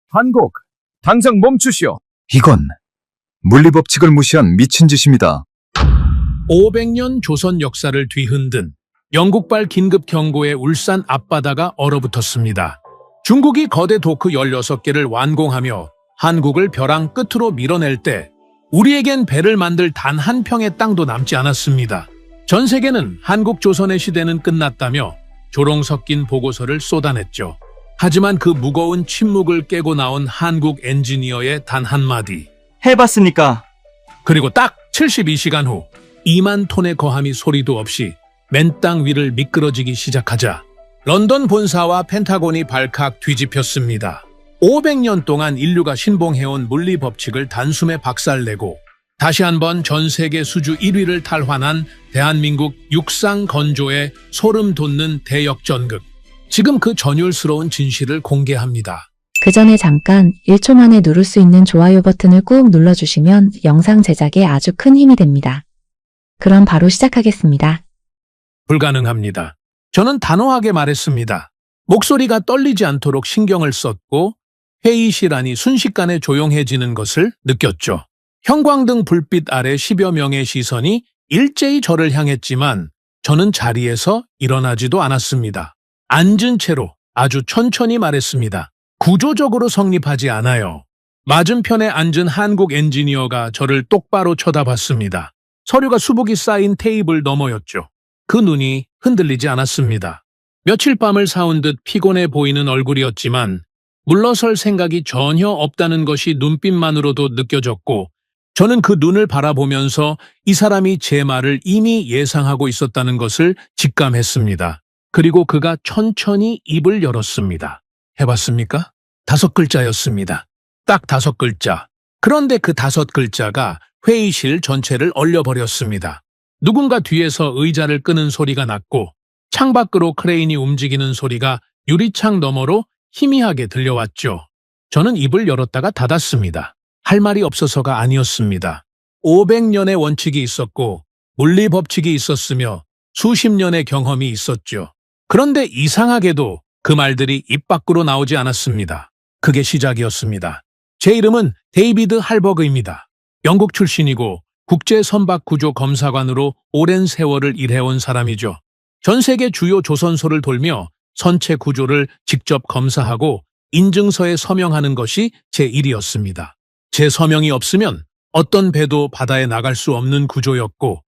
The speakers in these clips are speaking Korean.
한국, 당장 멈추시오. 이건 물리법칙을 무시한 미친 짓입니다. 500년 조선 역사를 뒤흔든 영국발 긴급 경고에 울산 앞바다가 얼어붙었습니다. 중국이 거대 도크 16개를 완공하며 한국을 벼랑 끝으로 밀어낼 때 우리에겐 배를 만들 단 한 평의 땅도 남지 않았습니다. 전 세계는 한국 조선의 시대는 끝났다며 조롱 섞인 보고서를 쏟아냈죠. 하지만 그 무거운 침묵을 깨고 나온 한국 엔지니어의 단 한마디. 해봤으니까. 그리고 딱 72시간 후 2만 톤의 거함이 소리도 없이 맨 땅 위를 미끄러지기 시작하자 런던 본사와 펜타곤이 발칵 뒤집혔습니다. 500년 동안 인류가 신봉해온 물리 법칙을 단숨에 박살내고 다시 한번 전 세계 수주 1위를 탈환한 대한민국 육상 건조의 소름 돋는 대역전극. 지금 그 전율스러운 진실을 공개합니다. 그 전에 잠깐 1초 만에 누를 수 있는 좋아요 버튼을 꾹 눌러주시면 영상 제작에 아주 큰 힘이 됩니다. 그럼 바로 시작하겠습니다. 불가능합니다. 저는 단호하게 말했습니다. 목소리가 떨리지 않도록 신경을 썼고 회의실 안이 순식간에 조용해지는 것을 느꼈죠. 형광등 불빛 아래 10여 명의 시선이 일제히 저를 향했지만 저는 자리에서 일어나지도 않았습니다. 앉은 채로 아주 천천히 말했습니다. 구조적으로 성립하지 않아요. 맞은편에 앉은 한국 엔지니어가 저를 똑바로 쳐다봤습니다. 서류가 수북이 쌓인 테이블 너머였죠. 그 눈이 흔들리지 않았습니다. 며칠 밤을 사온 듯 피곤해 보이는 얼굴이었지만 물러설 생각이 전혀 없다는 것이 눈빛만으로도 느껴졌고 저는 그 눈을 바라보면서 이 사람이 제 말을 이미 예상하고 있었다는 것을 직감했습니다. 그리고 그가 천천히 입을 열었습니다. 해봤습니까? 5글자였습니다. 딱 5글자. 그런데 그 5글자가 회의실 전체를 얼려버렸습니다. 누군가 뒤에서 의자를 끄는 소리가 났고 창밖으로 크레인이 움직이는 소리가 유리창 너머로 희미하게 들려왔죠. 저는 입을 열었다가 닫았습니다. 할 말이 없어서가 아니었습니다. 500년의 원칙이 있었고 물리 법칙이 있었으며 수십 년의 경험이 있었죠. 그런데 이상하게도 그 말들이 입 밖으로 나오지 않았습니다. 그게 시작이었습니다. 제 이름은 데이비드 할버그입니다. 영국 출신이고 국제선박구조검사관으로 오랜 세월을 일해온 사람이죠. 전 세계 주요 조선소를 돌며 선체 구조를 직접 검사하고 인증서에 서명하는 것이 제 일이었습니다. 제 서명이 없으면 어떤 배도 바다에 나갈 수 없는 구조였고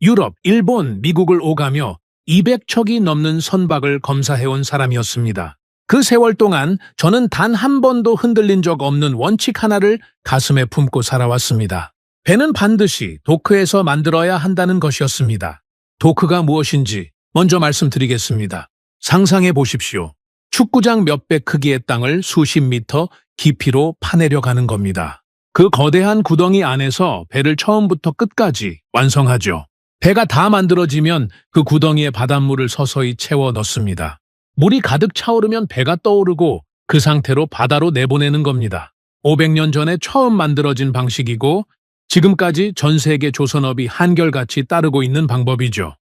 유럽, 일본, 미국을 오가며 200척이 넘는 선박을 검사해온 사람이었습니다. 그 세월 동안 저는 단 한 번도 흔들린 적 없는 원칙 하나를 가슴에 품고 살아왔습니다. 배는 반드시 도크에서 만들어야 한다는 것이었습니다. 도크가 무엇인지 먼저 말씀드리겠습니다. 상상해 보십시오. 축구장 몇 배 크기의 땅을 수십 미터 깊이로 파내려 가는 겁니다. 그 거대한 구덩이 안에서 배를 처음부터 끝까지 완성하죠. 배가 다 만들어지면 그 구덩이에 바닷물을 서서히 채워 넣습니다. 물이 가득 차오르면 배가 떠오르고 그 상태로 바다로 내보내는 겁니다. 500년 전에 처음 만들어진 방식이고 지금까지 전 세계 조선업이 한결같이 따르고 있는 방법이죠.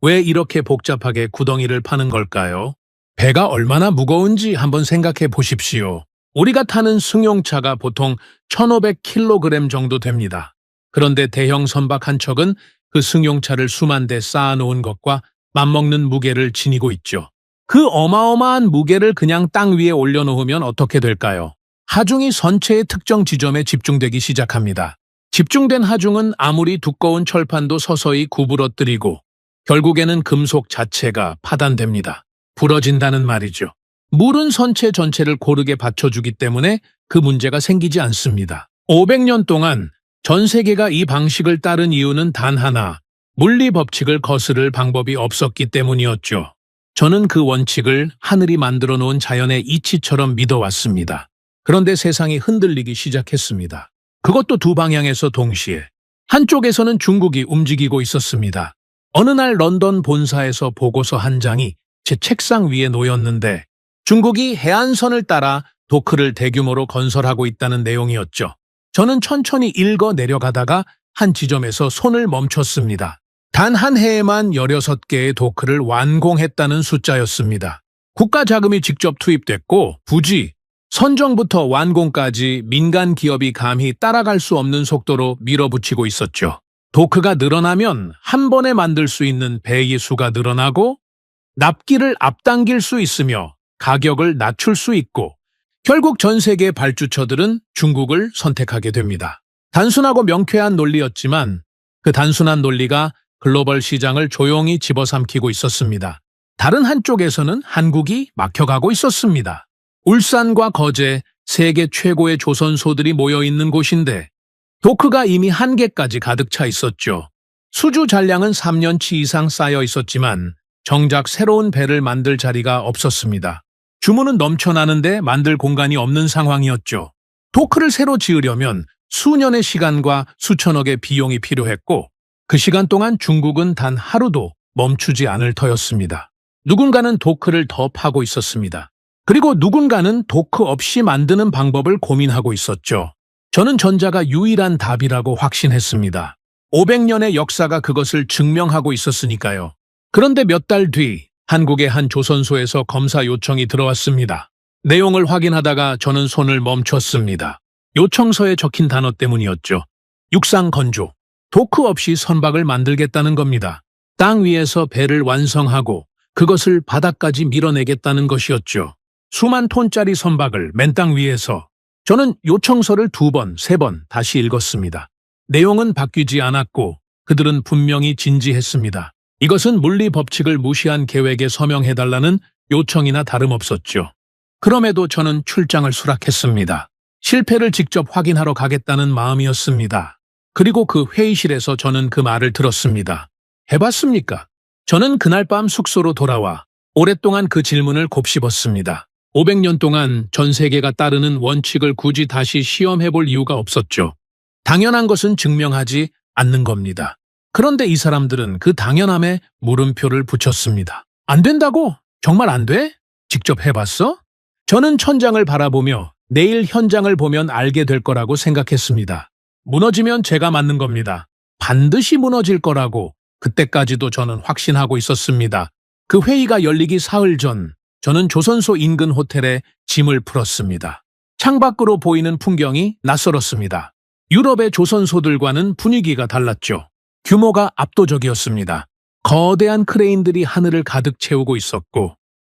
왜 이렇게 복잡하게 구덩이를 파는 걸까요? 배가 얼마나 무거운지 한번 생각해 보십시오. 우리가 타는 승용차가 보통 1,500kg 정도 됩니다. 그런데 대형 선박 한 척은 그 승용차를 수만 대 쌓아놓은 것과 맞먹는 무게를 지니고 있죠. 그 어마어마한 무게를 그냥 땅 위에 올려놓으면 어떻게 될까요? 하중이 선체의 특정 지점에 집중되기 시작합니다. 집중된 하중은 아무리 두꺼운 철판도 서서히 구부러뜨리고 결국에는 금속 자체가 파단됩니다. 부러진다는 말이죠. 물은 선체 전체를 고르게 받쳐주기 때문에 그 문제가 생기지 않습니다. 500년 동안 전 세계가 이 방식을 따른 이유는 단 하나, 물리 법칙을 거스를 방법이 없었기 때문이었죠. 저는 그 원칙을 하늘이 만들어 놓은 자연의 이치처럼 믿어왔습니다. 그런데 세상이 흔들리기 시작했습니다. 그것도 두 방향에서 동시에. 한쪽에서는 중국이 움직이고 있었습니다. 어느 날 런던 본사에서 보고서 한 장이 제 책상 위에 놓였는데 중국이 해안선을 따라 도크를 대규모로 건설하고 있다는 내용이었죠. 저는 천천히 읽어 내려가다가 한 지점에서 손을 멈췄습니다. 단 한 해에만 16개의 도크를 완공했다는 숫자였습니다. 국가 자금이 직접 투입됐고 부지, 선정부터 완공까지 민간 기업이 감히 따라갈 수 없는 속도로 밀어붙이고 있었죠. 도크가 늘어나면 한 번에 만들 수 있는 배의 수가 늘어나고 납기를 앞당길 수 있으며 가격을 낮출 수 있고 결국 전 세계 발주처들은 중국을 선택하게 됩니다. 단순하고 명쾌한 논리였지만 그 단순한 논리가 글로벌 시장을 조용히 집어삼키고 있었습니다. 다른 한쪽에서는 한국이 막혀가고 있었습니다. 울산과 거제, 세계 최고의 조선소들이 모여있는 곳인데 도크가 이미 한계까지 가득 차 있었죠. 수주 잔량은 3년치 이상 쌓여 있었지만 정작 새로운 배를 만들 자리가 없었습니다. 주문은 넘쳐나는데 만들 공간이 없는 상황이었죠. 도크를 새로 지으려면 수년의 시간과 수천억의 비용이 필요했고 그 시간 동안 중국은 단 하루도 멈추지 않을 터였습니다. 누군가는 도크를 더 파고 있었습니다. 그리고 누군가는 도크 없이 만드는 방법을 고민하고 있었죠. 저는 전자가 유일한 답이라고 확신했습니다. 500년의 역사가 그것을 증명하고 있었으니까요. 그런데 몇 달 뒤 한국의 한 조선소에서 검사 요청이 들어왔습니다. 내용을 확인하다가 저는 손을 멈췄습니다. 요청서에 적힌 단어 때문이었죠. 육상 건조. 도크 없이 선박을 만들겠다는 겁니다. 땅 위에서 배를 완성하고 그것을 바닥까지 밀어내겠다는 것이었죠. 수만 톤짜리 선박을 맨 땅 위에서. 저는 요청서를 2번, 3번 다시 읽었습니다. 내용은 바뀌지 않았고 그들은 분명히 진지했습니다. 이것은 물리 법칙을 무시한 계획에 서명해달라는 요청이나 다름없었죠. 그럼에도 저는 출장을 수락했습니다. 실패를 직접 확인하러 가겠다는 마음이었습니다. 그리고 그 회의실에서 저는 그 말을 들었습니다. 해봤습니까? 저는 그날 밤 숙소로 돌아와 오랫동안 그 질문을 곱씹었습니다. 500년 동안 전 세계가 따르는 원칙을 굳이 다시 시험해볼 이유가 없었죠. 당연한 것은 증명하지 않는 겁니다. 그런데 이 사람들은 그 당연함에 물음표를 붙였습니다. 안 된다고? 정말 안 돼? 직접 해봤어? 저는 천장을 바라보며 내일 현장을 보면 알게 될 거라고 생각했습니다. 무너지면 제가 맞는 겁니다. 반드시 무너질 거라고 그때까지도 저는 확신하고 있었습니다. 그 회의가 열리기 사흘 전 저는 조선소 인근 호텔에 짐을 풀었습니다. 창밖으로 보이는 풍경이 낯설었습니다. 유럽의 조선소들과는 분위기가 달랐죠. 규모가 압도적이었습니다. 거대한 크레인들이 하늘을 가득 채우고 있었고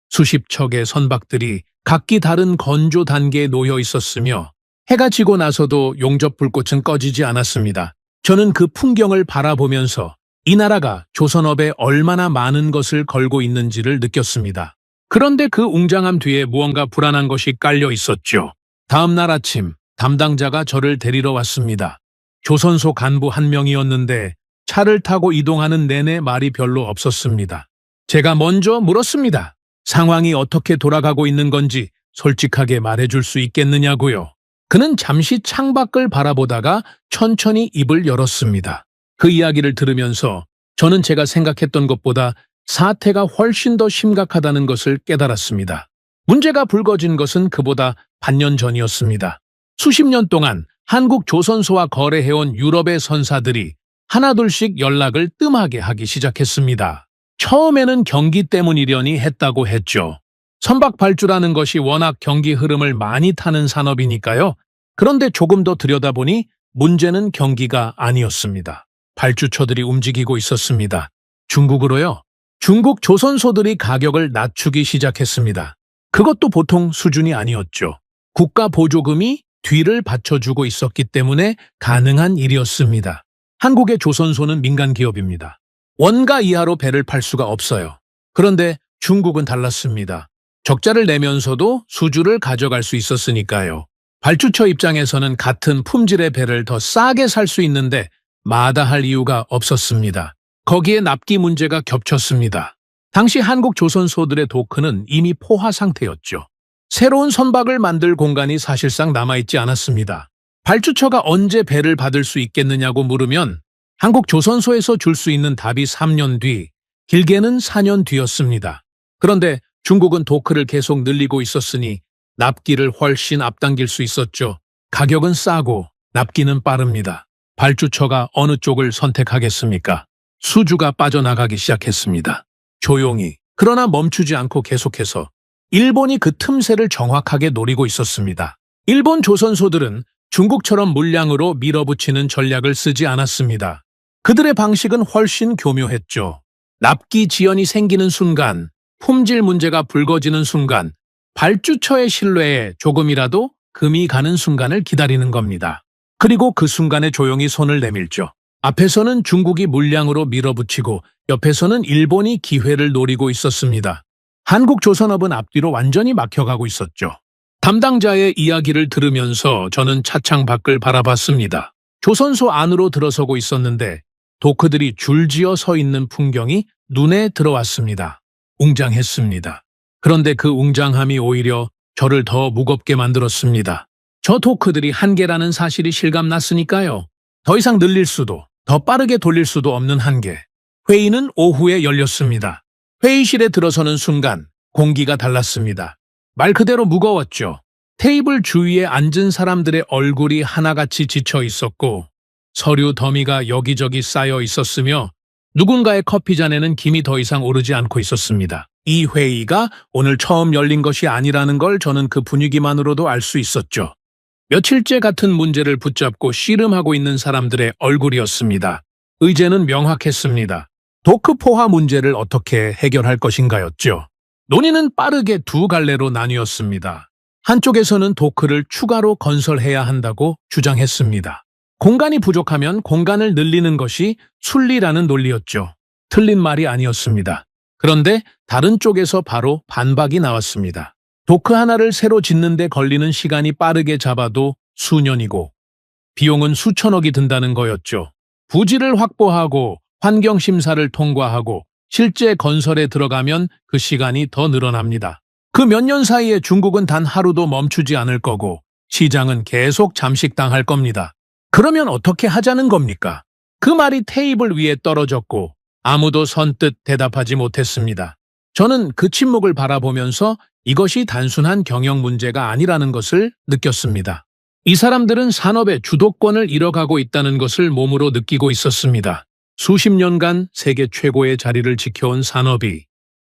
수십 척의 선박들이 각기 다른 건조 단계에 놓여 있었으며 해가 지고 나서도 용접 불꽃은 꺼지지 않았습니다. 저는 그 풍경을 바라보면서 이 나라가 조선업에 얼마나 많은 것을 걸고 있는지를 느꼈습니다. 그런데 그 웅장함 뒤에 무언가 불안한 것이 깔려 있었죠. 다음 날 아침 담당자가 저를 데리러 왔습니다. 조선소 간부 한 명이었는데 차를 타고 이동하는 내내 말이 별로 없었습니다. 제가 먼저 물었습니다. 상황이 어떻게 돌아가고 있는 건지 솔직하게 말해줄 수 있겠느냐고요. 그는 잠시 창밖을 바라보다가 천천히 입을 열었습니다. 그 이야기를 들으면서 저는 제가 생각했던 것보다 사태가 훨씬 더 심각하다는 것을 깨달았습니다. 문제가 불거진 것은 그보다 반년 전이었습니다. 수십 년 동안 한국 조선소와 거래해온 유럽의 선사들이 하나둘씩 연락을 뜸하게 하기 시작했습니다. 처음에는 경기 때문이려니 했다고 했죠. 선박 발주라는 것이 워낙 경기 흐름을 많이 타는 산업이니까요. 그런데 조금 더 들여다보니 문제는 경기가 아니었습니다. 발주처들이 움직이고 있었습니다. 중국으로요. 중국 조선소들이 가격을 낮추기 시작했습니다. 그것도 보통 수준이 아니었죠. 국가 보조금이 뒤를 받쳐주고 있었기 때문에 가능한 일이었습니다. 한국의 조선소는 민간 기업입니다. 원가 이하로 배를 팔 수가 없어요. 그런데 중국은 달랐습니다. 적자를 내면서도 수주를 가져갈 수 있었으니까요. 발주처 입장에서는 같은 품질의 배를 더 싸게 살 수 있는데 마다할 이유가 없었습니다. 거기에 납기 문제가 겹쳤습니다. 당시 한국 조선소들의 도크는 이미 포화 상태였죠. 새로운 선박을 만들 공간이 사실상 남아있지 않았습니다. 발주처가 언제 배를 받을 수 있겠느냐고 물으면 한국 조선소에서 줄 수 있는 답이 3년 뒤, 길게는 4년 뒤였습니다. 그런데 중국은 도크를 계속 늘리고 있었으니 납기를 훨씬 앞당길 수 있었죠. 가격은 싸고 납기는 빠릅니다. 발주처가 어느 쪽을 선택하겠습니까? 수주가 빠져나가기 시작했습니다. 조용히, 그러나 멈추지 않고 계속해서 일본이 그 틈새를 정확하게 노리고 있었습니다. 일본 조선소들은 중국처럼 물량으로 밀어붙이는 전략을 쓰지 않았습니다. 그들의 방식은 훨씬 교묘했죠. 납기 지연이 생기는 순간, 품질 문제가 불거지는 순간, 발주처의 신뢰에 조금이라도 금이 가는 순간을 기다리는 겁니다. 그리고 그 순간에 조용히 손을 내밀죠. 앞에서는 중국이 물량으로 밀어붙이고 옆에서는 일본이 기회를 노리고 있었습니다. 한국조선업은 앞뒤로 완전히 막혀가고 있었죠. 담당자의 이야기를 들으면서 저는 차창 밖을 바라봤습니다. 조선소 안으로 들어서고 있었는데 도크들이 줄지어 서 있는 풍경이 눈에 들어왔습니다. 웅장했습니다. 그런데 그 웅장함이 오히려 저를 더 무겁게 만들었습니다. 저 도크들이 한계라는 사실이 실감났으니까요. 더 이상 늘릴 수도, 더 빠르게 돌릴 수도 없는 한계. 회의는 오후에 열렸습니다. 회의실에 들어서는 순간 공기가 달랐습니다. 말 그대로 무거웠죠. 테이블 주위에 앉은 사람들의 얼굴이 하나같이 지쳐 있었고 서류 더미가 여기저기 쌓여 있었으며 누군가의 커피잔에는 김이 더 이상 오르지 않고 있었습니다. 이 회의가 오늘 처음 열린 것이 아니라는 걸 저는 그 분위기만으로도 알 수 있었죠. 며칠째 같은 문제를 붙잡고 씨름하고 있는 사람들의 얼굴이었습니다. 의제는 명확했습니다. 도크 포화 문제를 어떻게 해결할 것인가였죠. 논의는 빠르게 두 갈래로 나뉘었습니다. 한쪽에서는 도크를 추가로 건설해야 한다고 주장했습니다. 공간이 부족하면 공간을 늘리는 것이 순리라는 논리였죠. 틀린 말이 아니었습니다. 그런데 다른 쪽에서 바로 반박이 나왔습니다. 도크 하나를 새로 짓는 데 걸리는 시간이 빠르게 잡아도 수년이고 비용은 수천억이 든다는 거였죠. 부지를 확보하고 환경심사를 통과하고 실제 건설에 들어가면 그 시간이 더 늘어납니다. 그 몇 년 사이에 중국은 단 하루도 멈추지 않을 거고 시장은 계속 잠식당할 겁니다. 그러면 어떻게 하자는 겁니까? 그 말이 테이블 위에 떨어졌고 아무도 선뜻 대답하지 못했습니다. 저는 그 침묵을 바라보면서 이것이 단순한 경영 문제가 아니라는 것을 느꼈습니다. 이 사람들은 산업의 주도권을 잃어가고 있다는 것을 몸으로 느끼고 있었습니다. 수십 년간 세계 최고의 자리를 지켜온 산업이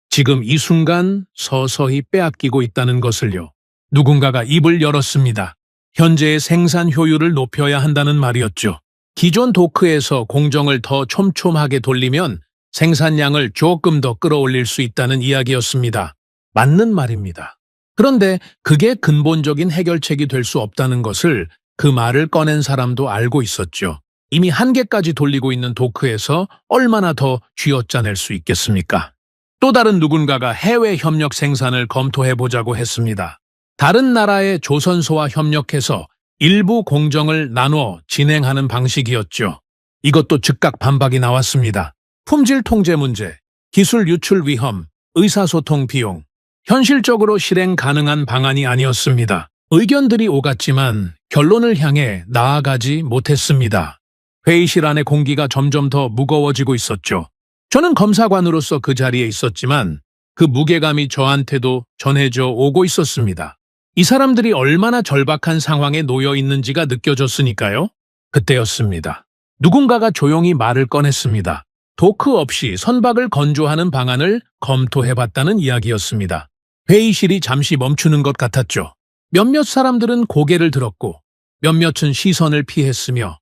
지금 이 순간 서서히 빼앗기고 있다는 것을요. 누군가가 입을 열었습니다. 현재의 생산 효율을 높여야 한다는 말이었죠. 기존 도크에서 공정을 더 촘촘하게 돌리면 생산량을 조금 더 끌어올릴 수 있다는 이야기였습니다. 맞는 말입니다. 그런데 그게 근본적인 해결책이 될 수 없다는 것을 그 말을 꺼낸 사람도 알고 있었죠. 이미 한계까지 돌리고 있는 도크에서 얼마나 더 쥐어짜낼 수 있겠습니까? 또 다른 누군가가 해외 협력 생산을 검토해보자고 했습니다. 다른 나라의 조선소와 협력해서 일부 공정을 나눠 진행하는 방식이었죠. 이것도 즉각 반박이 나왔습니다. 품질 통제 문제, 기술 유출 위험, 의사소통 비용, 현실적으로 실행 가능한 방안이 아니었습니다. 의견들이 오갔지만 결론을 향해 나아가지 못했습니다. 회의실 안의 공기가 점점 더 무거워지고 있었죠. 저는 검사관으로서 그 자리에 있었지만 그 무게감이 저한테도 전해져 오고 있었습니다. 이 사람들이 얼마나 절박한 상황에 놓여 있는지가 느껴졌으니까요. 그때였습니다. 누군가가 조용히 말을 꺼냈습니다. 도크 없이 선박을 건조하는 방안을 검토해봤다는 이야기였습니다. 회의실이 잠시 멈추는 것 같았죠. 몇몇 사람들은 고개를 들었고 몇몇은 시선을 피했으며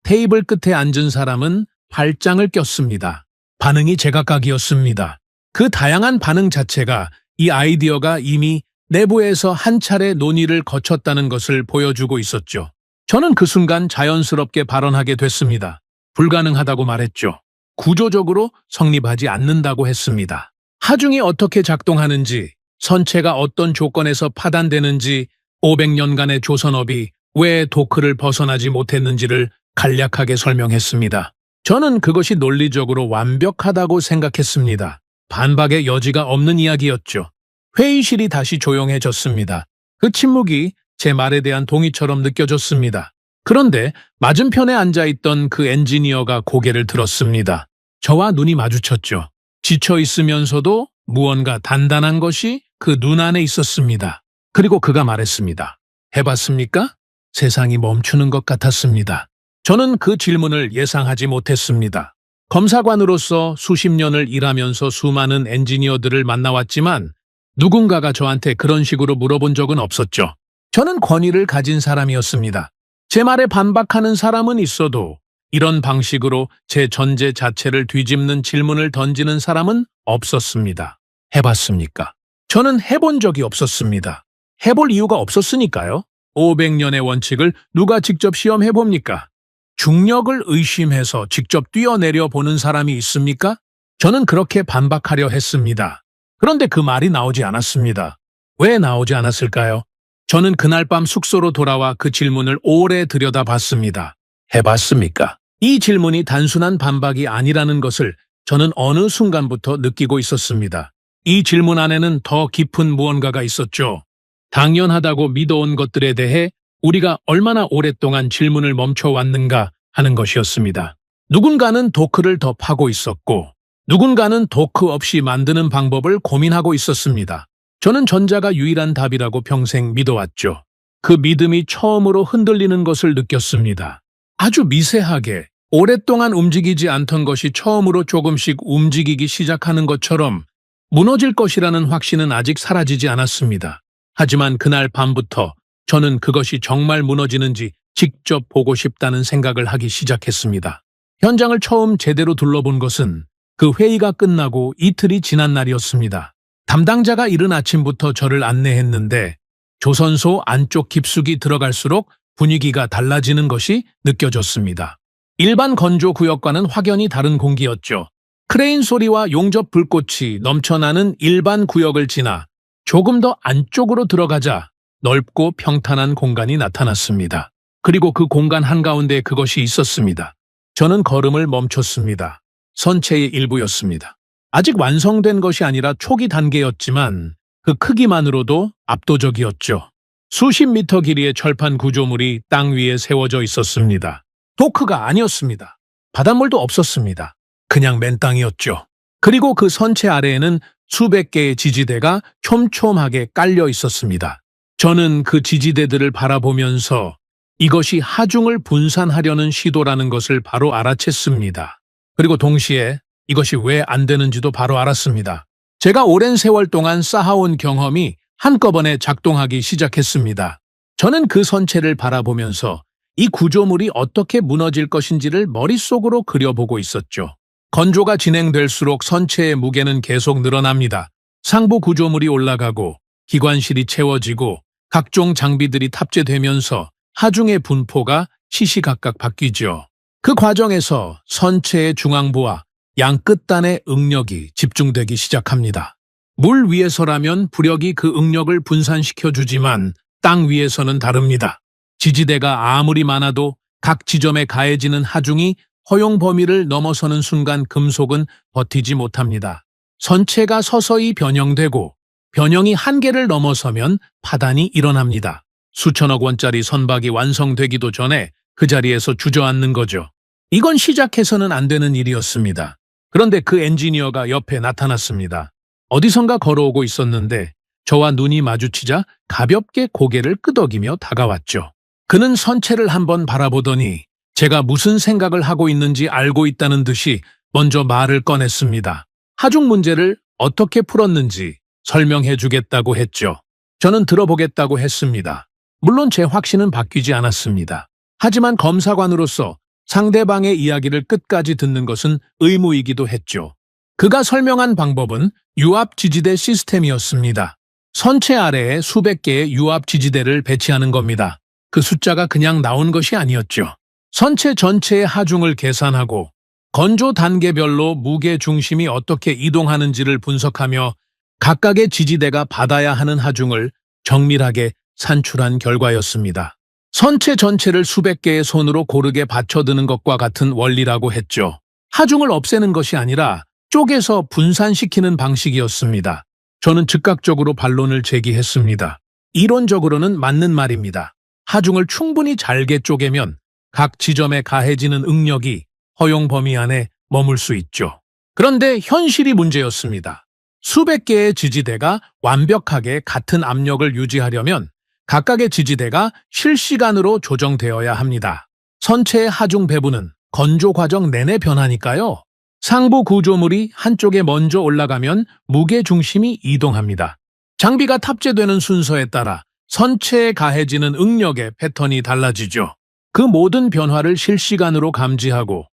테이블 끝에 앉은 사람은 발장을 꼈습니다. 반응이 제각각이었습니다. 그 다양한 반응 자체가 이 아이디어가 이미 내부에서 한 차례 논의를 거쳤다는 것을 보여주고 있었죠. 저는 그 순간 자연스럽게 발언하게 됐습니다. 불가능하다고 말했죠. 구조적으로 성립하지 않는다고 했습니다. 하중이 어떻게 작동하는지, 선체가 어떤 조건에서 파단되는지, 500년간의 조선업이 왜 도크를 벗어나지 못했는지를 간략하게 설명했습니다. 저는 그것이 논리적으로 완벽하다고 생각했습니다. 반박의 여지가 없는 이야기였죠. 회의실이 다시 조용해졌습니다. 그 침묵이 제 말에 대한 동의처럼 느껴졌습니다. 그런데 맞은편에 앉아있던 그 엔지니어가 고개를 들었습니다. 저와 눈이 마주쳤죠. 지쳐 있으면서도 무언가 단단한 것이 그 눈 안에 있었습니다. 그리고 그가 말했습니다. 해봤습니까? 세상이 멈추는 것 같았습니다. 저는 그 질문을 예상하지 못했습니다. 검사관으로서 수십 년을 일하면서 수많은 엔지니어들을 만나왔지만 누군가가 저한테 그런 식으로 물어본 적은 없었죠. 저는 권위를 가진 사람이었습니다. 제 말에 반박하는 사람은 있어도 이런 방식으로 제 전제 자체를 뒤집는 질문을 던지는 사람은 없었습니다. 해봤습니까? 저는 해본 적이 없었습니다. 해볼 이유가 없었으니까요. 500년의 원칙을 누가 직접 시험해봅니까? 중력을 의심해서 직접 뛰어내려 보는 사람이 있습니까? 저는 그렇게 반박하려 했습니다. 그런데 그 말이 나오지 않았습니다. 왜 나오지 않았을까요? 저는 그날 밤 숙소로 돌아와 그 질문을 오래 들여다봤습니다. 해봤습니까? 이 질문이 단순한 반박이 아니라는 것을 저는 어느 순간부터 느끼고 있었습니다. 이 질문 안에는 더 깊은 무언가가 있었죠. 당연하다고 믿어온 것들에 대해 우리가 얼마나 오랫동안 질문을 멈춰왔는가 하는 것이었습니다. 누군가는 도크를 더 파고 있었고 누군가는 도크 없이 만드는 방법을 고민하고 있었습니다. 저는 전자가 유일한 답이라고 평생 믿어왔죠. 그 믿음이 처음으로 흔들리는 것을 느꼈습니다. 아주 미세하게 오랫동안 움직이지 않던 것이 처음으로 조금씩 움직이기 시작하는 것처럼 무너질 것이라는 확신은 아직 사라지지 않았습니다. 하지만 그날 밤부터 저는 그것이 정말 무너지는지 직접 보고 싶다는 생각을 하기 시작했습니다. 현장을 처음 제대로 둘러본 것은 그 회의가 끝나고 이틀이 지난 날이었습니다. 담당자가 이른 아침부터 저를 안내했는데 조선소 안쪽 깊숙이 들어갈수록 분위기가 달라지는 것이 느껴졌습니다. 일반 건조 구역과는 확연히 다른 공기였죠. 크레인 소리와 용접 불꽃이 넘쳐나는 일반 구역을 지나 조금 더 안쪽으로 들어가자 넓고 평탄한 공간이 나타났습니다. 그리고 그 공간 한가운데 그것이 있었습니다. 저는 걸음을 멈췄습니다. 선체의 일부였습니다. 아직 완성된 것이 아니라 초기 단계였지만 그 크기만으로도 압도적이었죠. 수십 미터 길이의 철판 구조물이 땅 위에 세워져 있었습니다. 도크가 아니었습니다. 바닷물도 없었습니다. 그냥 맨 땅이었죠. 그리고 그 선체 아래에는 수백 개의 지지대가 촘촘하게 깔려 있었습니다. 저는 그 지지대들을 바라보면서 이것이 하중을 분산하려는 시도라는 것을 바로 알아챘습니다. 그리고 동시에 이것이 왜 안 되는지도 바로 알았습니다. 제가 오랜 세월 동안 쌓아온 경험이 한꺼번에 작동하기 시작했습니다. 저는 그 선체를 바라보면서 이 구조물이 어떻게 무너질 것인지를 머릿속으로 그려보고 있었죠. 건조가 진행될수록 선체의 무게는 계속 늘어납니다. 상부 구조물이 올라가고 기관실이 채워지고 각종 장비들이 탑재되면서 하중의 분포가 시시각각 바뀌죠. 그 과정에서 선체의 중앙부와 양 끝단의 응력이 집중되기 시작합니다. 물 위에서라면 부력이 그 응력을 분산시켜주지만 땅 위에서는 다릅니다. 지지대가 아무리 많아도 각 지점에 가해지는 하중이 허용 범위를 넘어서는 순간 금속은 버티지 못합니다. 선체가 서서히 변형되고 변형이 한계를 넘어서면 파단이 일어납니다. 수천억 원짜리 선박이 완성되기도 전에 그 자리에서 주저앉는 거죠. 이건 시작해서는 안 되는 일이었습니다. 그런데 그 엔지니어가 옆에 나타났습니다. 어디선가 걸어오고 있었는데 저와 눈이 마주치자 가볍게 고개를 끄덕이며 다가왔죠. 그는 선체를 한번 바라보더니 제가 무슨 생각을 하고 있는지 알고 있다는 듯이 먼저 말을 꺼냈습니다. 하중 문제를 어떻게 풀었는지 설명해 주겠다고 했죠. 저는 들어보겠다고 했습니다. 물론 제 확신은 바뀌지 않았습니다. 하지만 검사관으로서 상대방의 이야기를 끝까지 듣는 것은 의무이기도 했죠. 그가 설명한 방법은 유압 지지대 시스템이었습니다. 선체 아래에 수백 개의 유압 지지대를 배치하는 겁니다. 그 숫자가 그냥 나온 것이 아니었죠. 선체 전체의 하중을 계산하고 건조 단계별로 무게 중심이 어떻게 이동하는지를 분석하며 각각의 지지대가 받아야 하는 하중을 정밀하게 산출한 결과였습니다. 선체 전체를 수백 개의 손으로 고르게 받쳐드는 것과 같은 원리라고 했죠. 하중을 없애는 것이 아니라 쪼개서 분산시키는 방식이었습니다. 저는 즉각적으로 반론을 제기했습니다. 이론적으로는 맞는 말입니다. 하중을 충분히 잘게 쪼개면 각 지점에 가해지는 응력이 허용 범위 안에 머물 수 있죠. 그런데 현실이 문제였습니다. 수백 개의 지지대가 완벽하게 같은 압력을 유지하려면 각각의 지지대가 실시간으로 조정되어야 합니다. 선체의 하중 배분은 건조 과정 내내 변하니까요. 상부 구조물이 한쪽에 먼저 올라가면 무게 중심이 이동합니다. 장비가 탑재되는 순서에 따라 선체에 가해지는 응력의 패턴이 달라지죠. 그 모든 변화를 실시간으로 감지하고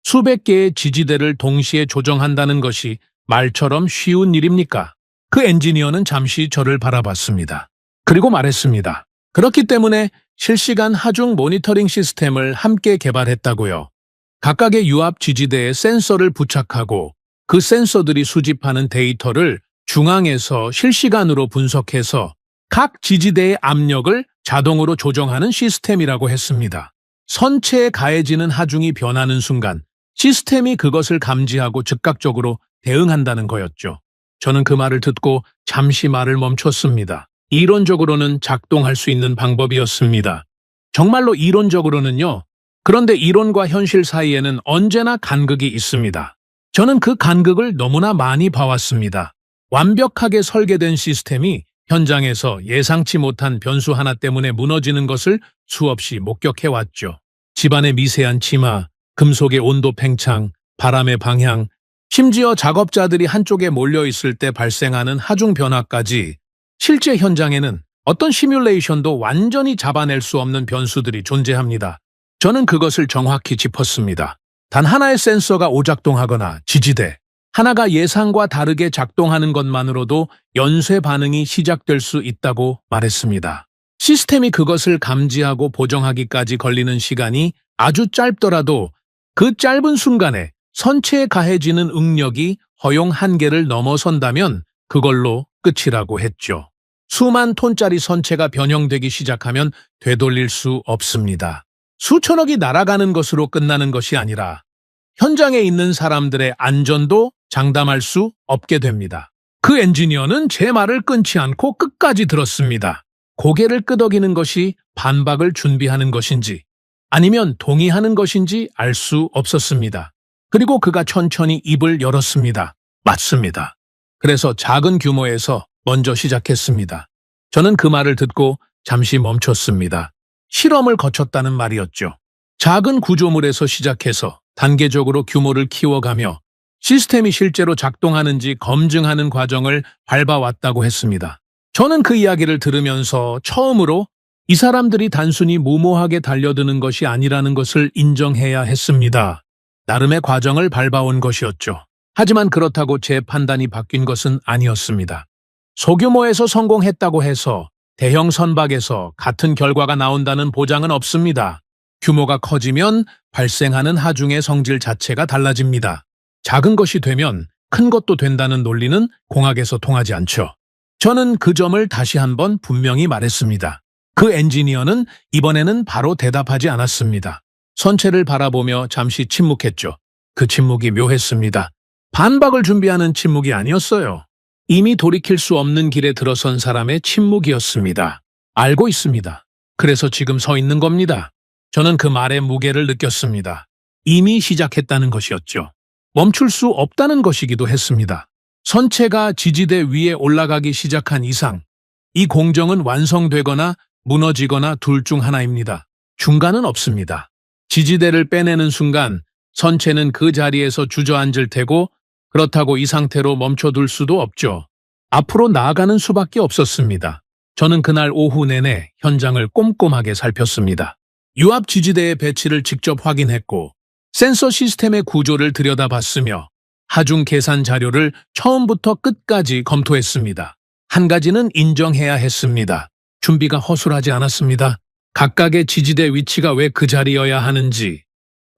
수백 개의 지지대를 동시에 조정한다는 것이 말처럼 쉬운 일입니까? 그 엔지니어는 잠시 저를 바라봤습니다. 그리고 말했습니다. 그렇기 때문에 실시간 하중 모니터링 시스템을 함께 개발했다고요. 각각의 유압 지지대에 센서를 부착하고 그 센서들이 수집하는 데이터를 중앙에서 실시간으로 분석해서 각 지지대의 압력을 자동으로 조정하는 시스템이라고 했습니다. 선체에 가해지는 하중이 변하는 순간 시스템이 그것을 감지하고 즉각적으로 대응한다는 거였죠. 저는 그 말을 듣고 잠시 말을 멈췄습니다. 이론적으로는 작동할 수 있는 방법이었습니다. 정말로 이론적으로는요. 그런데 이론과 현실 사이에는 언제나 간극이 있습니다. 저는 그 간극을 너무나 많이 봐왔습니다. 완벽하게 설계된 시스템이 현장에서 예상치 못한 변수 하나 때문에 무너지는 것을 수없이 목격해왔죠. 집안의 미세한 치마, 금속의 온도 팽창, 바람의 방향, 심지어 작업자들이 한쪽에 몰려있을 때 발생하는 하중 변화까지 실제 현장에는 어떤 시뮬레이션도 완전히 잡아낼 수 없는 변수들이 존재합니다. 저는 그것을 정확히 짚었습니다. 단 하나의 센서가 오작동하거나 지지대, 하나가 예상과 다르게 작동하는 것만으로도 연쇄 반응이 시작될 수 있다고 말했습니다. 시스템이 그것을 감지하고 보정하기까지 걸리는 시간이 아주 짧더라도 그 짧은 순간에 선체에 가해지는 응력이 허용 한계를 넘어선다면 그걸로 끝이라고 했죠. 수만 톤짜리 선체가 변형되기 시작하면 되돌릴 수 없습니다. 수천억이 날아가는 것으로 끝나는 것이 아니라 현장에 있는 사람들의 안전도 장담할 수 없게 됩니다. 그 엔지니어는 제 말을 끊지 않고 끝까지 들었습니다. 고개를 끄덕이는 것이 반박을 준비하는 것인지 아니면 동의하는 것인지 알 수 없었습니다. 그리고 그가 천천히 입을 열었습니다. 맞습니다. 그래서 작은 규모에서 먼저 시작했습니다. 저는 그 말을 듣고 잠시 멈췄습니다. 실험을 거쳤다는 말이었죠. 작은 구조물에서 시작해서 단계적으로 규모를 키워가며 시스템이 실제로 작동하는지 검증하는 과정을 밟아왔다고 했습니다. 저는 그 이야기를 들으면서 처음으로 이 사람들이 단순히 무모하게 달려드는 것이 아니라는 것을 인정해야 했습니다. 나름의 과정을 밟아온 것이었죠. 하지만 그렇다고 제 판단이 바뀐 것은 아니었습니다. 소규모에서 성공했다고 해서 대형 선박에서 같은 결과가 나온다는 보장은 없습니다. 규모가 커지면 발생하는 하중의 성질 자체가 달라집니다. 작은 것이 되면 큰 것도 된다는 논리는 공학에서 통하지 않죠. 저는 그 점을 다시 한번 분명히 말했습니다. 그 엔지니어는 이번에는 바로 대답하지 않았습니다. 선체를 바라보며 잠시 침묵했죠. 그 침묵이 묘했습니다. 반박을 준비하는 침묵이 아니었어요. 이미 돌이킬 수 없는 길에 들어선 사람의 침묵이었습니다. 알고 있습니다. 그래서 지금 서 있는 겁니다. 저는 그 말의 무게를 느꼈습니다. 이미 시작했다는 것이었죠. 멈출 수 없다는 것이기도 했습니다. 선체가 지지대 위에 올라가기 시작한 이상 이 공정은 완성되거나 무너지거나 둘 중 하나입니다. 중간은 없습니다. 지지대를 빼내는 순간 선체는 그 자리에서 주저앉을 테고 그렇다고 이 상태로 멈춰둘 수도 없죠. 앞으로 나아가는 수밖에 없었습니다. 저는 그날 오후 내내 현장을 꼼꼼하게 살폈습니다. 유압 지지대의 배치를 직접 확인했고 센서 시스템의 구조를 들여다봤으며 하중 계산 자료를 처음부터 끝까지 검토했습니다. 한 가지는 인정해야 했습니다. 준비가 허술하지 않았습니다. 각각의 지지대 위치가 왜 그 자리여야 하는지,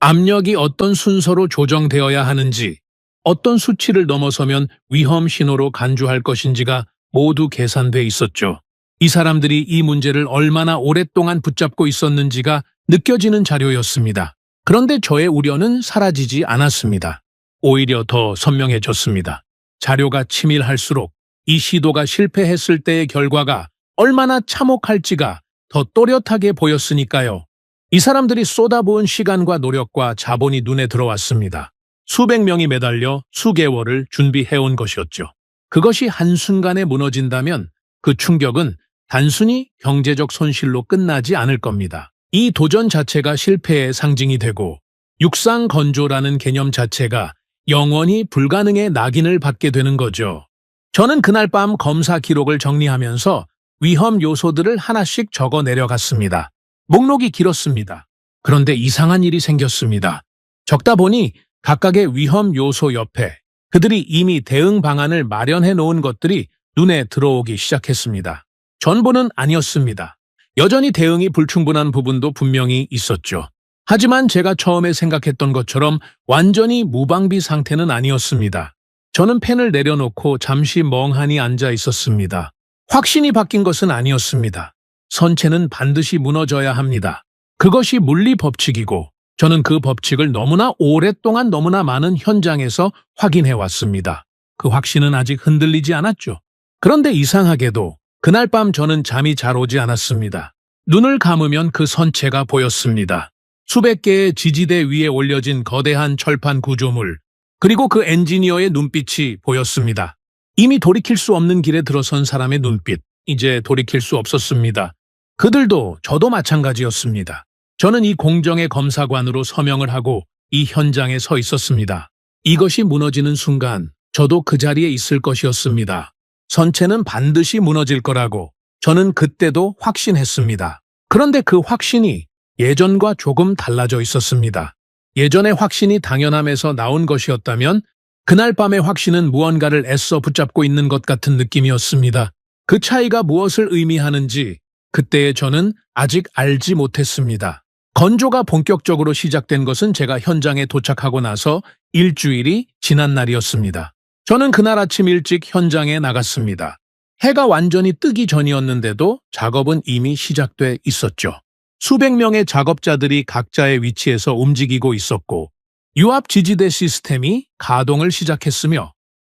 압력이 어떤 순서로 조정되어야 하는지, 어떤 수치를 넘어서면 위험 신호로 간주할 것인지가 모두 계산돼 있었죠. 이 사람들이 이 문제를 얼마나 오랫동안 붙잡고 있었는지가 느껴지는 자료였습니다. 그런데 저의 우려는 사라지지 않았습니다. 오히려 더 선명해졌습니다. 자료가 치밀할수록 이 시도가 실패했을 때의 결과가 얼마나 참혹할지가 더 또렷하게 보였으니까요. 이 사람들이 쏟아부은 시간과 노력과 자본이 눈에 들어왔습니다. 수백 명이 매달려 수개월을 준비해온 것이었죠. 그것이 한순간에 무너진다면 그 충격은 단순히 경제적 손실로 끝나지 않을 겁니다. 이 도전 자체가 실패의 상징이 되고 육상 건조라는 개념 자체가 영원히 불가능의 낙인을 받게 되는 거죠. 저는 그날 밤 검사 기록을 정리하면서 위험 요소들을 하나씩 적어 내려갔습니다. 목록이 길었습니다. 그런데 이상한 일이 생겼습니다. 적다 보니 각각의 위험 요소 옆에 그들이 이미 대응 방안을 마련해 놓은 것들이 눈에 들어오기 시작했습니다. 전부는 아니었습니다. 여전히 대응이 불충분한 부분도 분명히 있었죠. 하지만 제가 처음에 생각했던 것처럼 완전히 무방비 상태는 아니었습니다. 저는 펜을 내려놓고 잠시 멍하니 앉아 있었습니다. 확신이 바뀐 것은 아니었습니다. 선체는 반드시 무너져야 합니다. 그것이 물리 법칙이고 저는 그 법칙을 너무나 오랫동안 너무나 많은 현장에서 확인해 왔습니다. 그 확신은 아직 흔들리지 않았죠. 그런데 이상하게도 그날 밤 저는 잠이 잘 오지 않았습니다. 눈을 감으면 그 선체가 보였습니다. 수백 개의 지지대 위에 올려진 거대한 철판 구조물, 그리고 그 엔지니어의 눈빛이 보였습니다. 이미 돌이킬 수 없는 길에 들어선 사람의 눈빛, 이제 돌이킬 수 없었습니다. 그들도 저도 마찬가지였습니다. 저는 이 공정의 검사관으로 서명을 하고 이 현장에 서 있었습니다. 이것이 무너지는 순간 저도 그 자리에 있을 것이었습니다. 선체는 반드시 무너질 거라고 저는 그때도 확신했습니다. 그런데 그 확신이 예전과 조금 달라져 있었습니다. 예전의 확신이 당연함에서 나온 것이었다면 그날 밤의 확신은 무언가를 애써 붙잡고 있는 것 같은 느낌이었습니다. 그 차이가 무엇을 의미하는지 그때의 저는 아직 알지 못했습니다. 건조가 본격적으로 시작된 것은 제가 현장에 도착하고 나서 일주일이 지난 날이었습니다. 저는 그날 아침 일찍 현장에 나갔습니다. 해가 완전히 뜨기 전이었는데도 작업은 이미 시작돼 있었죠. 수백 명의 작업자들이 각자의 위치에서 움직이고 있었고 유압 지지대 시스템이 가동을 시작했으며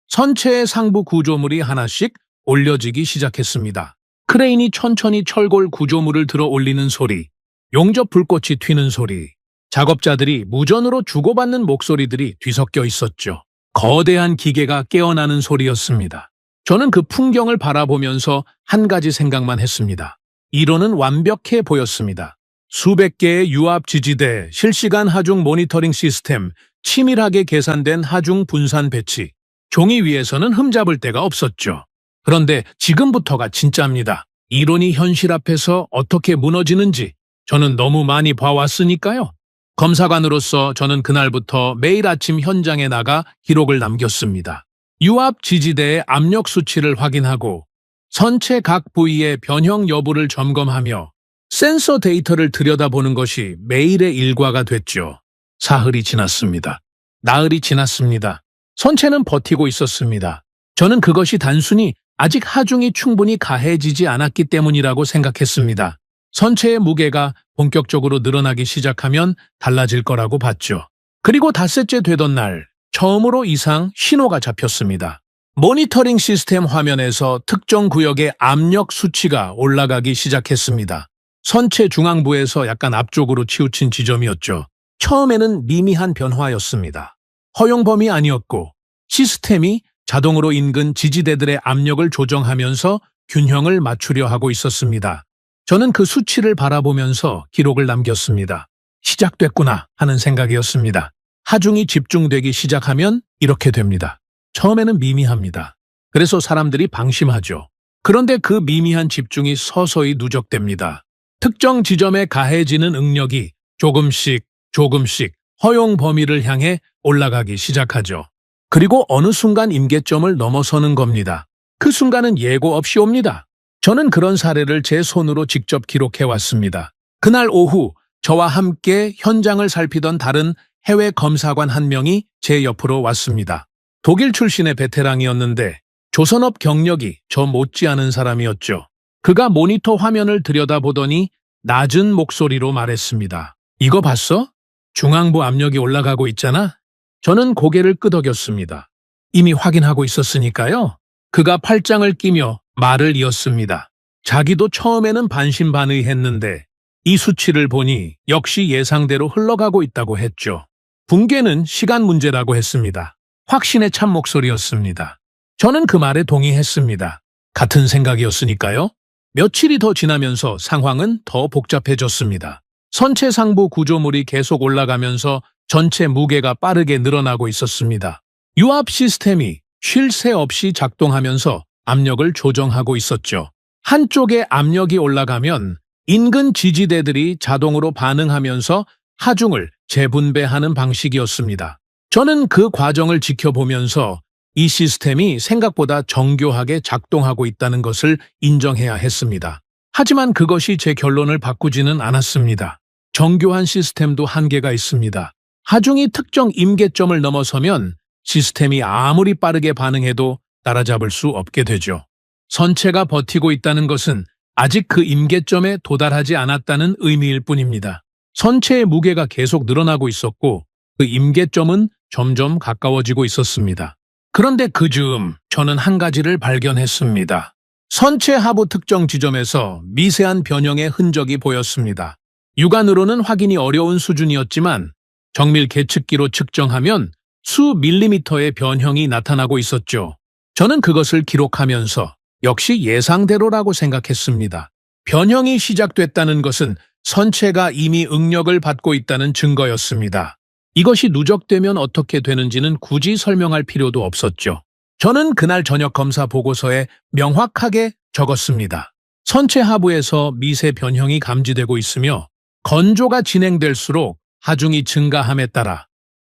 선체의 상부 구조물이 하나씩 올려지기 시작했습니다. 크레인이 천천히 철골 구조물을 들어 올리는 소리, 용접 불꽃이 튀는 소리, 작업자들이 무전으로 주고받는 목소리들이 뒤섞여 있었죠. 거대한 기계가 깨어나는 소리였습니다. 저는 그 풍경을 바라보면서 한 가지 생각만 했습니다. 이론은 완벽해 보였습니다. 수백 개의 유압 지지대, 실시간 하중 모니터링 시스템, 치밀하게 계산된 하중 분산 배치, 종이 위에서는 흠잡을 데가 없었죠. 그런데 지금부터가 진짜입니다. 이론이 현실 앞에서 어떻게 무너지는지 저는 너무 많이 봐왔으니까요. 검사관으로서 저는 그날부터 매일 아침 현장에 나가 기록을 남겼습니다. 유압 지지대의 압력 수치를 확인하고 선체 각 부위의 변형 여부를 점검하며 센서 데이터를 들여다보는 것이 매일의 일과가 됐죠. 사흘이 지났습니다. 나흘이 지났습니다. 선체는 버티고 있었습니다. 저는 그것이 단순히 아직 하중이 충분히 가해지지 않았기 때문이라고 생각했습니다. 선체의 무게가 본격적으로 늘어나기 시작하면 달라질 거라고 봤죠. 그리고 닷새째 되던 날, 처음으로 이상 신호가 잡혔습니다. 모니터링 시스템 화면에서 특정 구역의 압력 수치가 올라가기 시작했습니다. 선체 중앙부에서 약간 앞쪽으로 치우친 지점이었죠. 처음에는 미미한 변화였습니다. 허용 범위 아니었고 시스템이 자동으로 인근 지지대들의 압력을 조정하면서 균형을 맞추려 하고 있었습니다. 저는 그 수치를 바라보면서 기록을 남겼습니다. 시작됐구나 하는 생각이었습니다. 하중이 집중되기 시작하면 이렇게 됩니다. 처음에는 미미합니다. 그래서 사람들이 방심하죠. 그런데 그 미미한 집중이 서서히 누적됩니다. 특정 지점에 가해지는 응력이 조금씩 허용 범위를 향해 올라가기 시작하죠. 그리고 어느 순간 임계점을 넘어서는 겁니다. 그 순간은 예고 없이 옵니다. 저는 그런 사례를 제 손으로 직접 기록해왔습니다. 그날 오후 저와 함께 현장을 살피던 다른 해외 검사관 한 명이 제 옆으로 왔습니다. 독일 출신의 베테랑이었는데 조선업 경력이 저 못지않은 사람이었죠. 그가 모니터 화면을 들여다보더니 낮은 목소리로 말했습니다. 이거 봤어? 중앙부 압력이 올라가고 있잖아? 저는 고개를 끄덕였습니다. 이미 확인하고 있었으니까요. 그가 팔짱을 끼며 말을 이었습니다. 자기도 처음에는 반신반의했는데 이 수치를 보니 역시 예상대로 흘러가고 있다고 했죠. 붕괴는 시간 문제라고 했습니다. 확신의 참 목소리였습니다. 저는 그 말에 동의했습니다. 같은 생각이었으니까요. 며칠이 더 지나면서 상황은 더 복잡해졌습니다. 선체 상부 구조물이 계속 올라가면서 전체 무게가 빠르게 늘어나고 있었습니다. 유압 시스템이 쉴 새 없이 작동하면서 압력을 조정하고 있었죠. 한쪽에 압력이 올라가면 인근 지지대들이 자동으로 반응하면서 하중을 재분배하는 방식이었습니다. 저는 그 과정을 지켜보면서 이 시스템이 생각보다 정교하게 작동하고 있다는 것을 인정해야 했습니다. 하지만 그것이 제 결론을 바꾸지는 않았습니다. 정교한 시스템도 한계가 있습니다. 하중이 특정 임계점을 넘어서면 시스템이 아무리 빠르게 반응해도 따라잡을 수 없게 되죠. 선체가 버티고 있다는 것은 아직 그 임계점에 도달하지 않았다는 의미일 뿐입니다. 선체의 무게가 계속 늘어나고 있었고 그 임계점은 점점 가까워지고 있었습니다. 그런데 그 즈음 저는 한 가지를 발견했습니다. 선체 하부 특정 지점에서 미세한 변형의 흔적이 보였습니다. 육안으로는 확인이 어려운 수준이었지만 정밀 계측기로 측정하면 수 밀리미터의 변형이 나타나고 있었죠. 저는 그것을 기록하면서 역시 예상대로라고 생각했습니다. 변형이 시작됐다는 것은 선체가 이미 응력을 받고 있다는 증거였습니다. 이것이 누적되면 어떻게 되는지는 굳이 설명할 필요도 없었죠. 저는 그날 저녁 검사 보고서에 명확하게 적었습니다. 선체 하부에서 미세 변형이 감지되고 있으며 건조가 진행될수록 하중이 증가함에 따라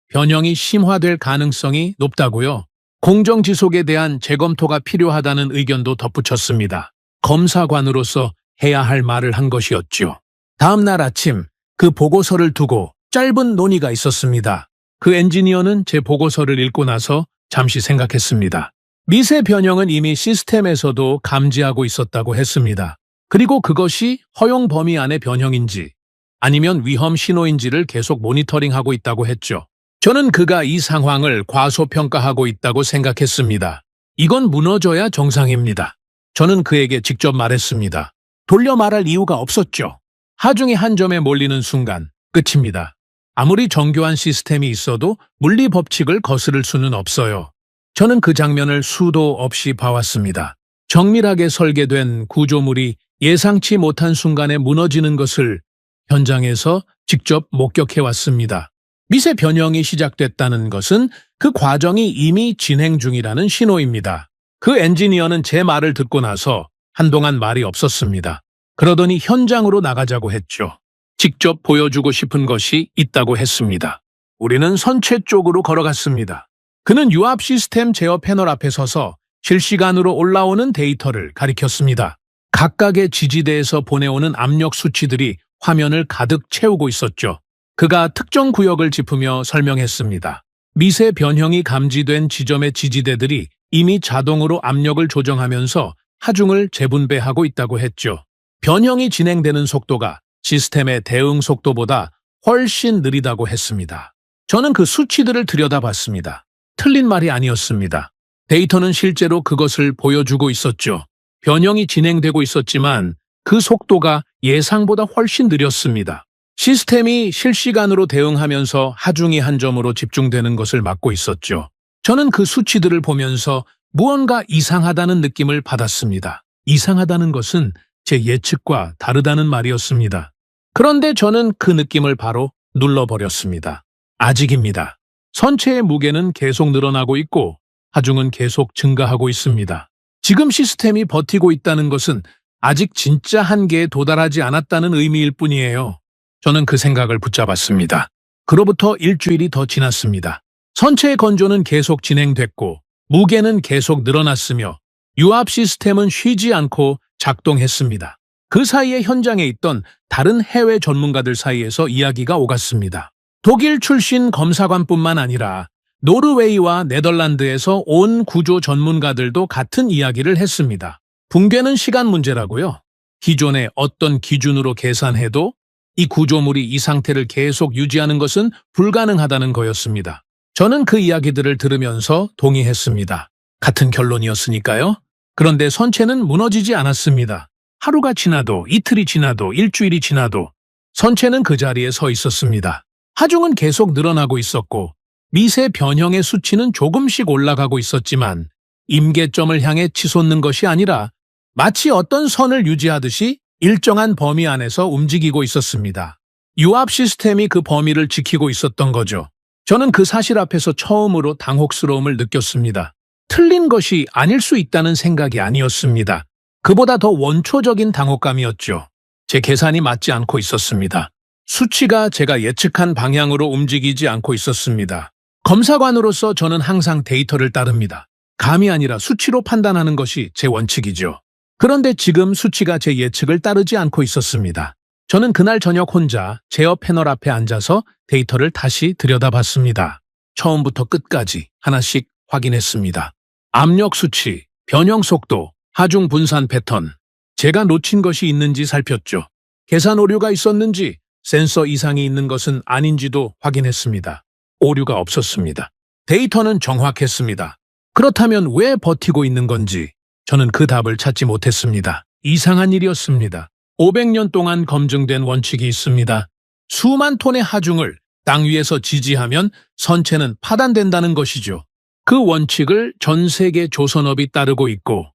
변형이 심화될 가능성이 높다고요. 공정지속에 대한 재검토가 필요하다는 의견도 덧붙였습니다. 검사관으로서 해야 할 말을 한 것이었죠. 다음 날 아침 그 보고서를 두고 짧은 논의가 있었습니다. 그 엔지니어는 제 보고서를 읽고 나서 잠시 생각했습니다. 미세 변형은 이미 시스템에서도 감지하고 있었다고 했습니다. 그리고 그것이 허용 범위 안의 변형인지 아니면 위험 신호인지를 계속 모니터링하고 있다고 했죠. 저는 그가 이 상황을 과소평가하고 있다고 생각했습니다. 이건 무너져야 정상입니다. 저는 그에게 직접 말했습니다. 돌려 말할 이유가 없었죠. 하중이 한 점에 몰리는 순간 끝입니다. 아무리 정교한 시스템이 있어도 물리 법칙을 거스를 수는 없어요. 저는 그 장면을 수도 없이 봐왔습니다. 정밀하게 설계된 구조물이 예상치 못한 순간에 무너지는 것을 현장에서 직접 목격해왔습니다. 미세 변형이 시작됐다는 것은 그 과정이 이미 진행 중이라는 신호입니다. 그 엔지니어는 제 말을 듣고 나서 한동안 말이 없었습니다. 그러더니 현장으로 나가자고 했죠. 직접 보여주고 싶은 것이 있다고 했습니다. 우리는 선체 쪽으로 걸어갔습니다. 그는 유압 시스템 제어 패널 앞에 서서 실시간으로 올라오는 데이터를 가리켰습니다. 각각의 지지대에서 보내오는 압력 수치들이 화면을 가득 채우고 있었죠. 그가 특정 구역을 짚으며 설명했습니다. 미세 변형이 감지된 지점의 지지대들이 이미 자동으로 압력을 조정하면서 하중을 재분배하고 있다고 했죠. 변형이 진행되는 속도가 시스템의 대응 속도보다 훨씬 느리다고 했습니다. 저는 그 수치들을 들여다봤습니다. 틀린 말이 아니었습니다. 데이터는 실제로 그것을 보여주고 있었죠. 변형이 진행되고 있었지만 그 속도가 예상보다 훨씬 느렸습니다. 시스템이 실시간으로 대응하면서 하중이 한 점으로 집중되는 것을 막고 있었죠. 저는 그 수치들을 보면서 무언가 이상하다는 느낌을 받았습니다. 이상하다는 것은 제 예측과 다르다는 말이었습니다. 그런데 저는 그 느낌을 바로 눌러버렸습니다. 아직입니다. 선체의 무게는 계속 늘어나고 있고 하중은 계속 증가하고 있습니다. 지금 시스템이 버티고 있다는 것은 아직 진짜 한계에 도달하지 않았다는 의미일 뿐이에요. 저는 그 생각을 붙잡았습니다. 그로부터 일주일이 더 지났습니다. 선체의 건조는 계속 진행됐고 무게는 계속 늘어났으며 유압 시스템은 쉬지 않고 작동했습니다. 그 사이에 현장에 있던 다른 해외 전문가들 사이에서 이야기가 오갔습니다. 독일 출신 검사관뿐만 아니라 노르웨이와 네덜란드에서 온 구조 전문가들도 같은 이야기를 했습니다. 붕괴는 시간 문제라고요. 기존의 어떤 기준으로 계산해도 이 구조물이 이 상태를 계속 유지하는 것은 불가능하다는 거였습니다. 저는 그 이야기들을 들으면서 동의했습니다. 같은 결론이었으니까요. 그런데 선체는 무너지지 않았습니다. 하루가 지나도 이틀이 지나도 일주일이 지나도 선체는 그 자리에 서 있었습니다. 하중은 계속 늘어나고 있었고 미세 변형의 수치는 조금씩 올라가고 있었지만 임계점을 향해 치솟는 것이 아니라 마치 어떤 선을 유지하듯이 일정한 범위 안에서 움직이고 있었습니다. 유압 시스템이 그 범위를 지키고 있었던 거죠. 저는 그 사실 앞에서 처음으로 당혹스러움을 느꼈습니다. 틀린 것이 아닐 수 있다는 생각이 아니었습니다. 그보다 더 원초적인 당혹감이었죠. 제 계산이 맞지 않고 있었습니다. 수치가 제가 예측한 방향으로 움직이지 않고 있었습니다. 검사관으로서 저는 항상 데이터를 따릅니다. 감이 아니라 수치로 판단하는 것이 제 원칙이죠. 그런데 지금 수치가 제 예측을 따르지 않고 있었습니다. 저는 그날 저녁 혼자 제어 패널 앞에 앉아서 데이터를 다시 들여다봤습니다. 처음부터 끝까지 하나씩 확인했습니다. 압력 수치, 변형 속도, 하중 분산 패턴, 제가 놓친 것이 있는지 살폈죠. 계산 오류가 있었는지, 센서 이상이 있는 것은 아닌지도 확인했습니다. 오류가 없었습니다. 데이터는 정확했습니다. 그렇다면 왜 버티고 있는 건지 저는 그 답을 찾지 못했습니다. 이상한 일이었습니다. 500년 동안 검증된 원칙이 있습니다. 수만 톤의 하중을 땅 위에서 지지하면 선체는 파단된다는 것이죠. 그 원칙을 전 세계 조선업이 따르고 있고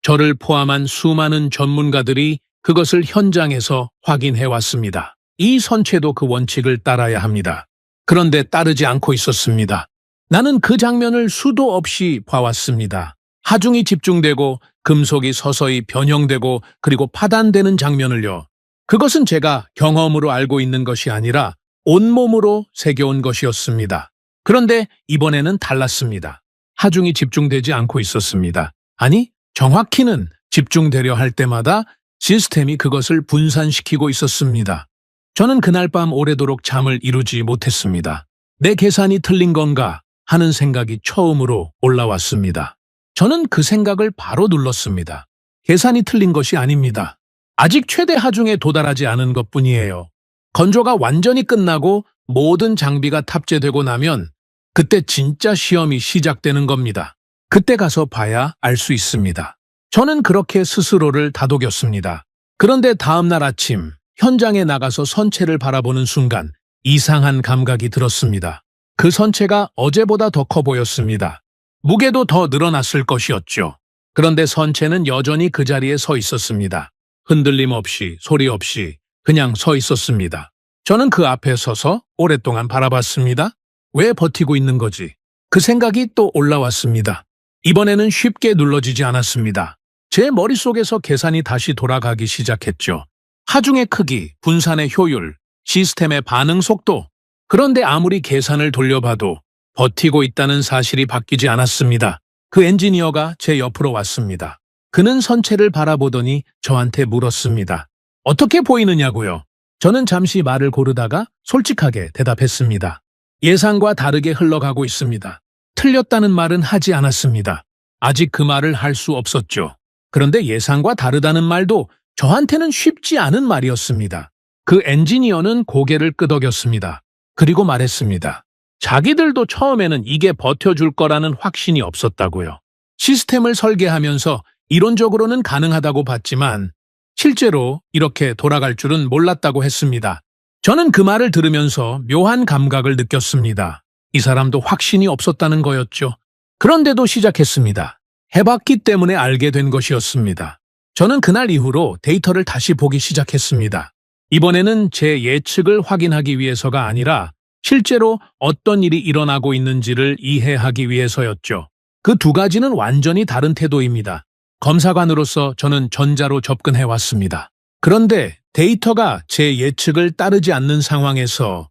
저를 포함한 수많은 전문가들이 그것을 현장에서 확인해 왔습니다. 이 선체도 그 원칙을 따라야 합니다. 그런데 따르지 않고 있었습니다. 나는 그 장면을 수도 없이 봐왔습니다. 하중이 집중되고 금속이 서서히 변형되고 그리고 파단되는 장면을요. 그것은 제가 경험으로 알고 있는 것이 아니라 온몸으로 새겨온 것이었습니다. 그런데 이번에는 달랐습니다. 하중이 집중되지 않고 있었습니다. 아니, 정확히는 집중되려 할 때마다 시스템이 그것을 분산시키고 있었습니다. 저는 그날 밤 오래도록 잠을 이루지 못했습니다. 내 계산이 틀린 건가 하는 생각이 처음으로 올라왔습니다. 저는 그 생각을 바로 눌렀습니다. 계산이 틀린 것이 아닙니다. 아직 최대 하중에 도달하지 않은 것뿐이에요. 건조가 완전히 끝나고 모든 장비가 탑재되고 나면 그때 진짜 시험이 시작되는 겁니다. 그때 가서 봐야 알 수 있습니다. 저는 그렇게 스스로를 다독였습니다. 그런데 다음 날 아침 현장에 나가서 선체를 바라보는 순간 이상한 감각이 들었습니다. 그 선체가 어제보다 더 커 보였습니다. 무게도 더 늘어났을 것이었죠. 그런데 선체는 여전히 그 자리에 서 있었습니다. 흔들림 없이 소리 없이 그냥 서 있었습니다. 저는 그 앞에 서서 오랫동안 바라봤습니다. 왜 버티고 있는 거지? 그 생각이 또 올라왔습니다. 이번에는 쉽게 눌러지지 않았습니다. 제 머릿속에서 계산이 다시 돌아가기 시작했죠. 하중의 크기, 분산의 효율, 시스템의 반응 속도. 그런데 아무리 계산을 돌려봐도 버티고 있다는 사실이 바뀌지 않았습니다. 그 엔지니어가 제 옆으로 왔습니다. 그는 선체를 바라보더니 저한테 물었습니다. 어떻게 보이느냐고요? 저는 잠시 말을 고르다가 솔직하게 대답했습니다. 예상과 다르게 흘러가고 있습니다. 틀렸다는 말은 하지 않았습니다. 아직 그 말을 할 수 없었죠. 그런데 예상과 다르다는 말도 저한테는 쉽지 않은 말이었습니다. 그 엔지니어는 고개를 끄덕였습니다. 그리고 말했습니다. 자기들도 처음에는 이게 버텨줄 거라는 확신이 없었다고요. 시스템을 설계하면서 이론적으로는 가능하다고 봤지만 실제로 이렇게 돌아갈 줄은 몰랐다고 했습니다. 저는 그 말을 들으면서 묘한 감각을 느꼈습니다. 이 사람도 확신이 없었다는 거였죠. 그런데도 시작했습니다. 해봤기 때문에 알게 된 것이었습니다. 저는 그날 이후로 데이터를 다시 보기 시작했습니다. 이번에는 제 예측을 확인하기 위해서가 아니라 실제로 어떤 일이 일어나고 있는지를 이해하기 위해서였죠. 그 두 가지는 완전히 다른 태도입니다. 검사관으로서 저는 전자로 접근해왔습니다. 그런데 데이터가 제 예측을 따르지 않는 상황에서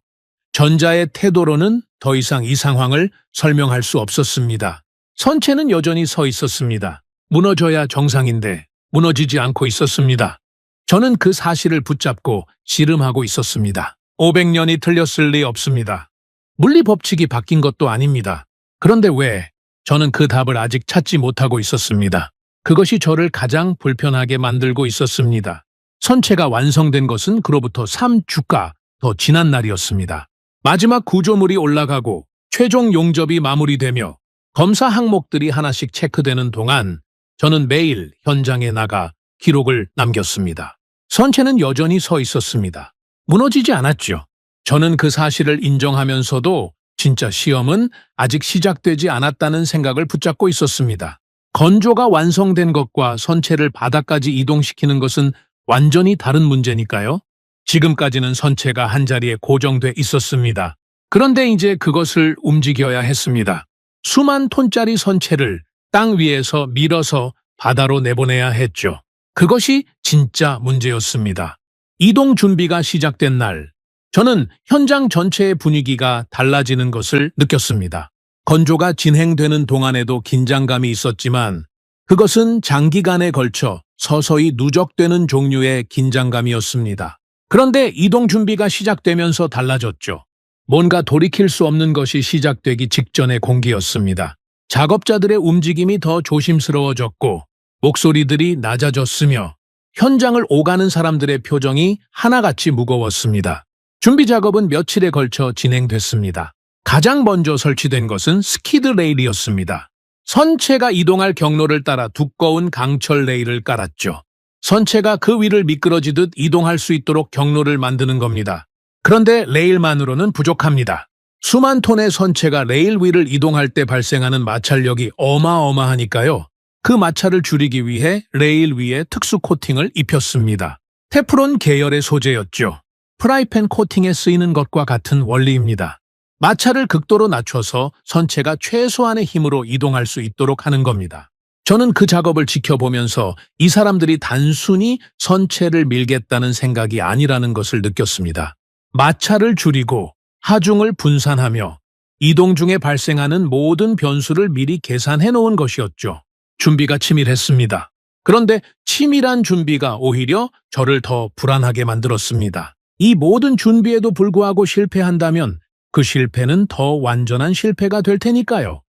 전자의 태도로는 더 이상 이 상황을 설명할 수 없었습니다. 선체는 여전히 서 있었습니다. 무너져야 정상인데 무너지지 않고 있었습니다. 저는 그 사실을 붙잡고 씨름하고 있었습니다. 500년이 틀렸을 리 없습니다. 물리 법칙이 바뀐 것도 아닙니다. 그런데 왜? 저는 그 답을 아직 찾지 못하고 있었습니다. 그것이 저를 가장 불편하게 만들고 있었습니다. 선체가 완성된 것은 그로부터 3주가 더 지난 날이었습니다. 마지막 구조물이 올라가고 최종 용접이 마무리되며 검사 항목들이 하나씩 체크되는 동안 저는 매일 현장에 나가 기록을 남겼습니다. 선체는 여전히 서 있었습니다. 무너지지 않았죠. 저는 그 사실을 인정하면서도 진짜 시험은 아직 시작되지 않았다는 생각을 붙잡고 있었습니다. 건조가 완성된 것과 선체를 바닥까지 이동시키는 것은 완전히 다른 문제니까요. 지금까지는 선체가 한자리에 고정돼 있었습니다. 그런데 이제 그것을 움직여야 했습니다. 수만 톤짜리 선체를 땅 위에서 밀어서 바다로 내보내야 했죠. 그것이 진짜 문제였습니다. 이동 준비가 시작된 날, 저는 현장 전체의 분위기가 달라지는 것을 느꼈습니다. 건조가 진행되는 동안에도 긴장감이 있었지만 그것은 장기간에 걸쳐 서서히 누적되는 종류의 긴장감이었습니다. 그런데 이동 준비가 시작되면서 달라졌죠. 뭔가 돌이킬 수 없는 것이 시작되기 직전의 공기였습니다. 작업자들의 움직임이 더 조심스러워졌고 목소리들이 낮아졌으며 현장을 오가는 사람들의 표정이 하나같이 무거웠습니다. 준비 작업은 며칠에 걸쳐 진행됐습니다. 가장 먼저 설치된 것은 스키드 레일이었습니다. 선체가 이동할 경로를 따라 두꺼운 강철 레일을 깔았죠. 선체가 그 위를 미끄러지듯 이동할 수 있도록 경로를 만드는 겁니다. 그런데 레일만으로는 부족합니다. 수만 톤의 선체가 레일 위를 이동할 때 발생하는 마찰력이 어마어마하니까요. 그 마찰을 줄이기 위해 레일 위에 특수 코팅을 입혔습니다. 테프론 계열의 소재였죠. 프라이팬 코팅에 쓰이는 것과 같은 원리입니다. 마찰을 극도로 낮춰서 선체가 최소한의 힘으로 이동할 수 있도록 하는 겁니다. 저는 그 작업을 지켜보면서 이 사람들이 단순히 선체를 밀겠다는 생각이 아니라는 것을 느꼈습니다. 마찰을 줄이고 하중을 분산하며 이동 중에 발생하는 모든 변수를 미리 계산해 놓은 것이었죠. 준비가 치밀했습니다. 그런데 치밀한 준비가 오히려 저를 더 불안하게 만들었습니다. 이 모든 준비에도 불구하고 실패한다면 그 실패는 더 완전한 실패가 될 테니까요.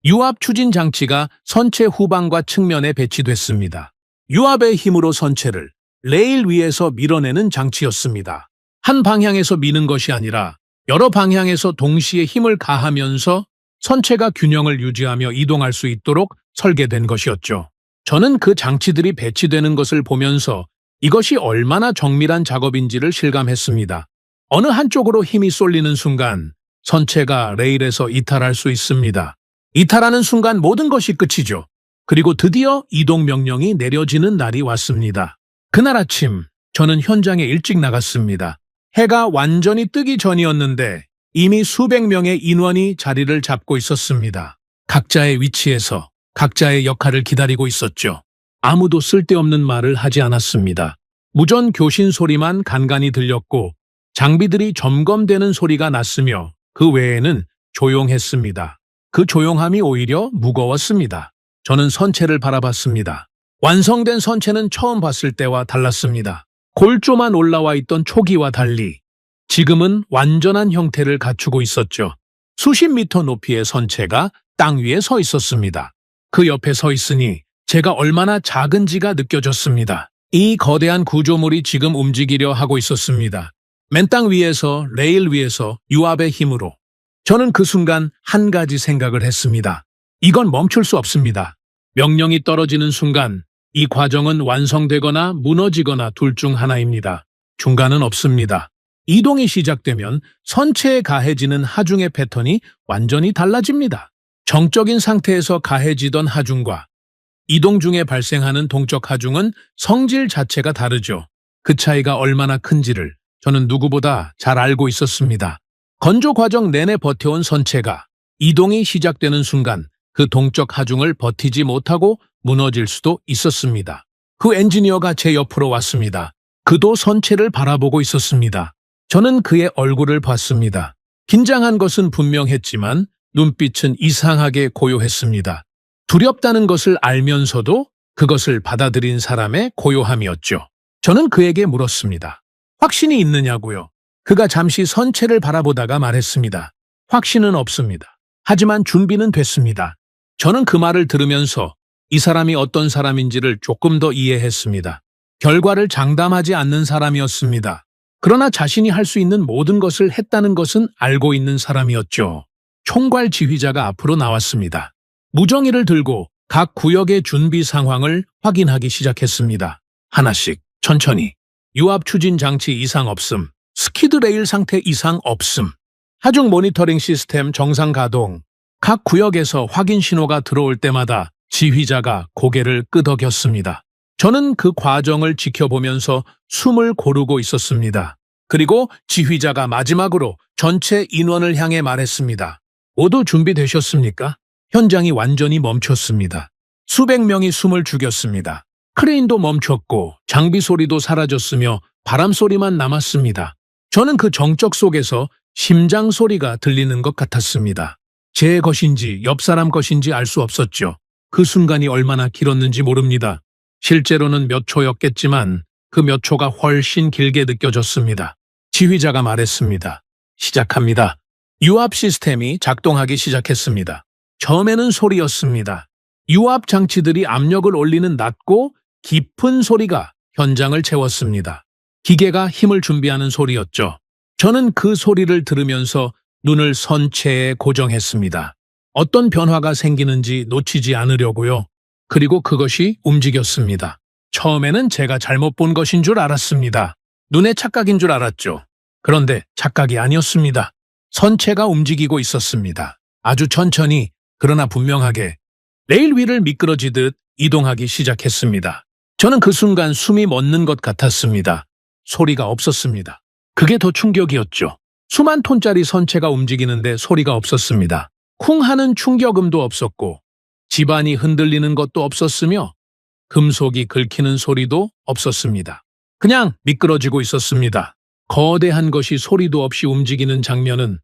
유압 추진 장치가 선체 후방과 측면에 배치됐습니다. 유압의 힘으로 선체를 레일 위에서 밀어내는 장치였습니다. 한 방향에서 미는 것이 아니라 여러 방향에서 동시에 힘을 가하면서 선체가 균형을 유지하며 이동할 수 있도록 설계된 것이었죠. 저는 그 장치들이 배치되는 것을 보면서 이것이 얼마나 정밀한 작업인지를 실감했습니다. 어느 한쪽으로 힘이 쏠리는 순간 선체가 레일에서 이탈할 수 있습니다. 이탈하는 순간 모든 것이 끝이죠. 그리고 드디어 이동 명령이 내려지는 날이 왔습니다. 그날 아침 저는 현장에 일찍 나갔습니다. 해가 완전히 뜨기 전이었는데 이미 수백 명의 인원이 자리를 잡고 있었습니다. 각자의 위치에서 각자의 역할을 기다리고 있었죠. 아무도 쓸데없는 말을 하지 않았습니다. 무전 교신 소리만 간간히 들렸고 장비들이 점검되는 소리가 났으며 그 외에는 조용했습니다. 그 조용함이 오히려 무거웠습니다. 저는 선체를 바라봤습니다. 완성된 선체는 처음 봤을 때와 달랐습니다. 골조만 올라와 있던 초기와 달리 지금은 완전한 형태를 갖추고 있었죠. 수십 미터 높이의 선체가 땅 위에 서 있었습니다. 그 옆에 서 있으니 제가 얼마나 작은지가 느껴졌습니다. 이 거대한 구조물이 지금 움직이려 하고 있었습니다. 맨 땅 위에서 레일 위에서 유압의 힘으로. 저는 그 순간 한 가지 생각을 했습니다. 이건 멈출 수 없습니다. 명령이 떨어지는 순간 이 과정은 완성되거나 무너지거나 둘 중 하나입니다. 중간은 없습니다. 이동이 시작되면 선체에 가해지는 하중의 패턴이 완전히 달라집니다. 정적인 상태에서 가해지던 하중과 이동 중에 발생하는 동적 하중은 성질 자체가 다르죠. 그 차이가 얼마나 큰지를 저는 누구보다 잘 알고 있었습니다. 건조 과정 내내 버텨온 선체가 이동이 시작되는 순간 그 동적 하중을 버티지 못하고 무너질 수도 있었습니다. 그 엔지니어가 제 옆으로 왔습니다. 그도 선체를 바라보고 있었습니다. 저는 그의 얼굴을 봤습니다. 긴장한 것은 분명했지만 눈빛은 이상하게 고요했습니다. 두렵다는 것을 알면서도 그것을 받아들인 사람의 고요함이었죠. 저는 그에게 물었습니다. 확신이 있느냐고요? 그가 잠시 선체를 바라보다가 말했습니다. 확신은 없습니다. 하지만 준비는 됐습니다. 저는 그 말을 들으면서 이 사람이 어떤 사람인지를 조금 더 이해했습니다. 결과를 장담하지 않는 사람이었습니다. 그러나 자신이 할 수 있는 모든 것을 했다는 것은 알고 있는 사람이었죠. 총괄 지휘자가 앞으로 나왔습니다. 무정기를 들고 각 구역의 준비 상황을 확인하기 시작했습니다. 하나씩 천천히. 유압 추진 장치 이상 없음. 스키드 레일 상태 이상 없음. 하중 모니터링 시스템 정상 가동. 각 구역에서 확인 신호가 들어올 때마다 지휘자가 고개를 끄덕였습니다. 저는 그 과정을 지켜보면서 숨을 고르고 있었습니다. 그리고 지휘자가 마지막으로 전체 인원을 향해 말했습니다. 모두 준비되셨습니까? 현장이 완전히 멈췄습니다. 수백 명이 숨을 죽였습니다. 크레인도 멈췄고 장비 소리도 사라졌으며 바람 소리만 남았습니다. 저는 그 정적 속에서 심장 소리가 들리는 것 같았습니다. 제 것인지 옆 사람 것인지 알 수 없었죠. 그 순간이 얼마나 길었는지 모릅니다. 실제로는 몇 초였겠지만 그 몇 초가 훨씬 길게 느껴졌습니다. 지휘자가 말했습니다. 시작합니다. 유압 시스템이 작동하기 시작했습니다. 처음에는 소리였습니다. 유압 장치들이 압력을 올리는 낮고 깊은 소리가 현장을 채웠습니다. 기계가 힘을 준비하는 소리였죠. 저는 그 소리를 들으면서 눈을 선체에 고정했습니다. 어떤 변화가 생기는지 놓치지 않으려고요. 그리고 그것이 움직였습니다. 처음에는 제가 잘못 본 것인 줄 알았습니다. 눈의 착각인 줄 알았죠. 그런데 착각이 아니었습니다. 선체가 움직이고 있었습니다. 아주 천천히 그러나 분명하게 레일 위를 미끄러지듯 이동하기 시작했습니다. 저는 그 순간 숨이 멎는 것 같았습니다. 소리가 없었습니다. 그게 더 충격이었죠. 수만 톤짜리 선체가 움직이는데 소리가 없었습니다. 쿵 하는 충격음도 없었고 집안이 흔들리는 것도 없었으며 금속이 긁히는 소리도 없었습니다. 그냥 미끄러지고 있었습니다. 거대한 것이 소리도 없이 움직이는 장면은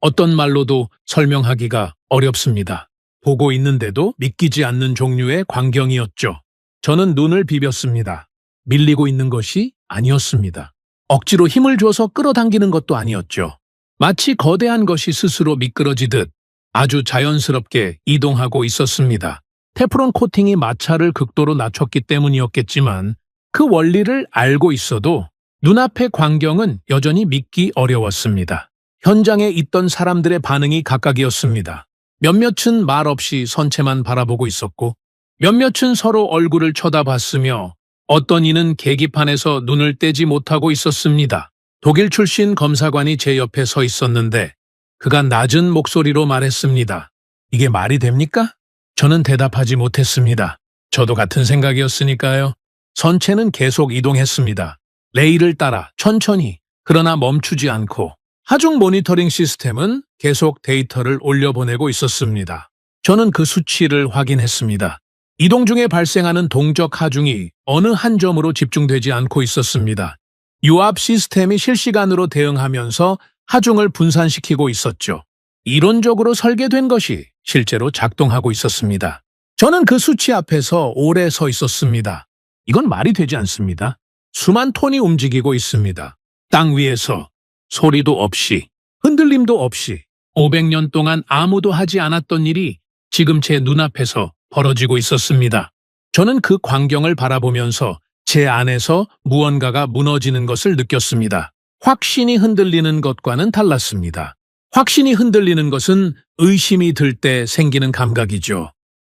어떤 말로도 설명하기가 어렵습니다. 보고 있는데도 믿기지 않는 종류의 광경이었죠. 저는 눈을 비볐습니다. 밀리고 있는 것이 아니었습니다. 억지로 힘을 줘서 끌어당기는 것도 아니었죠. 마치 거대한 것이 스스로 미끄러지듯 아주 자연스럽게 이동하고 있었습니다. 테프론 코팅이 마찰을 극도로 낮췄기 때문이었겠지만 그 원리를 알고 있어도 눈앞의 광경은 여전히 믿기 어려웠습니다. 현장에 있던 사람들의 반응이 각각이었습니다. 몇몇은 말 없이 선체만 바라보고 있었고 몇몇은 서로 얼굴을 쳐다봤으며 어떤 이는 계기판에서 눈을 떼지 못하고 있었습니다. 독일 출신 검사관이 제 옆에 서 있었는데 그가 낮은 목소리로 말했습니다. 이게 말이 됩니까? 저는 대답하지 못했습니다. 저도 같은 생각이었으니까요. 선체는 계속 이동했습니다. 레일을 따라 천천히 그러나 멈추지 않고 하중 모니터링 시스템은 계속 데이터를 올려보내고 있었습니다. 저는 그 수치를 확인했습니다. 이동 중에 발생하는 동적 하중이 어느 한 점으로 집중되지 않고 있었습니다. 유압 시스템이 실시간으로 대응하면서 하중을 분산시키고 있었죠. 이론적으로 설계된 것이 실제로 작동하고 있었습니다. 저는 그 수치 앞에서 오래 서 있었습니다. 이건 말이 되지 않습니다. 수만 톤이 움직이고 있습니다. 땅 위에서 소리도 없이 흔들림도 없이 500년 동안 아무도 하지 않았던 일이 지금 제 눈앞에서 벌어지고 있었습니다. 저는 그 광경을 바라보면서 제 안에서 무언가가 무너지는 것을 느꼈습니다. 확신이 흔들리는 것과는 달랐습니다. 확신이 흔들리는 것은 의심이 들 때 생기는 감각이죠.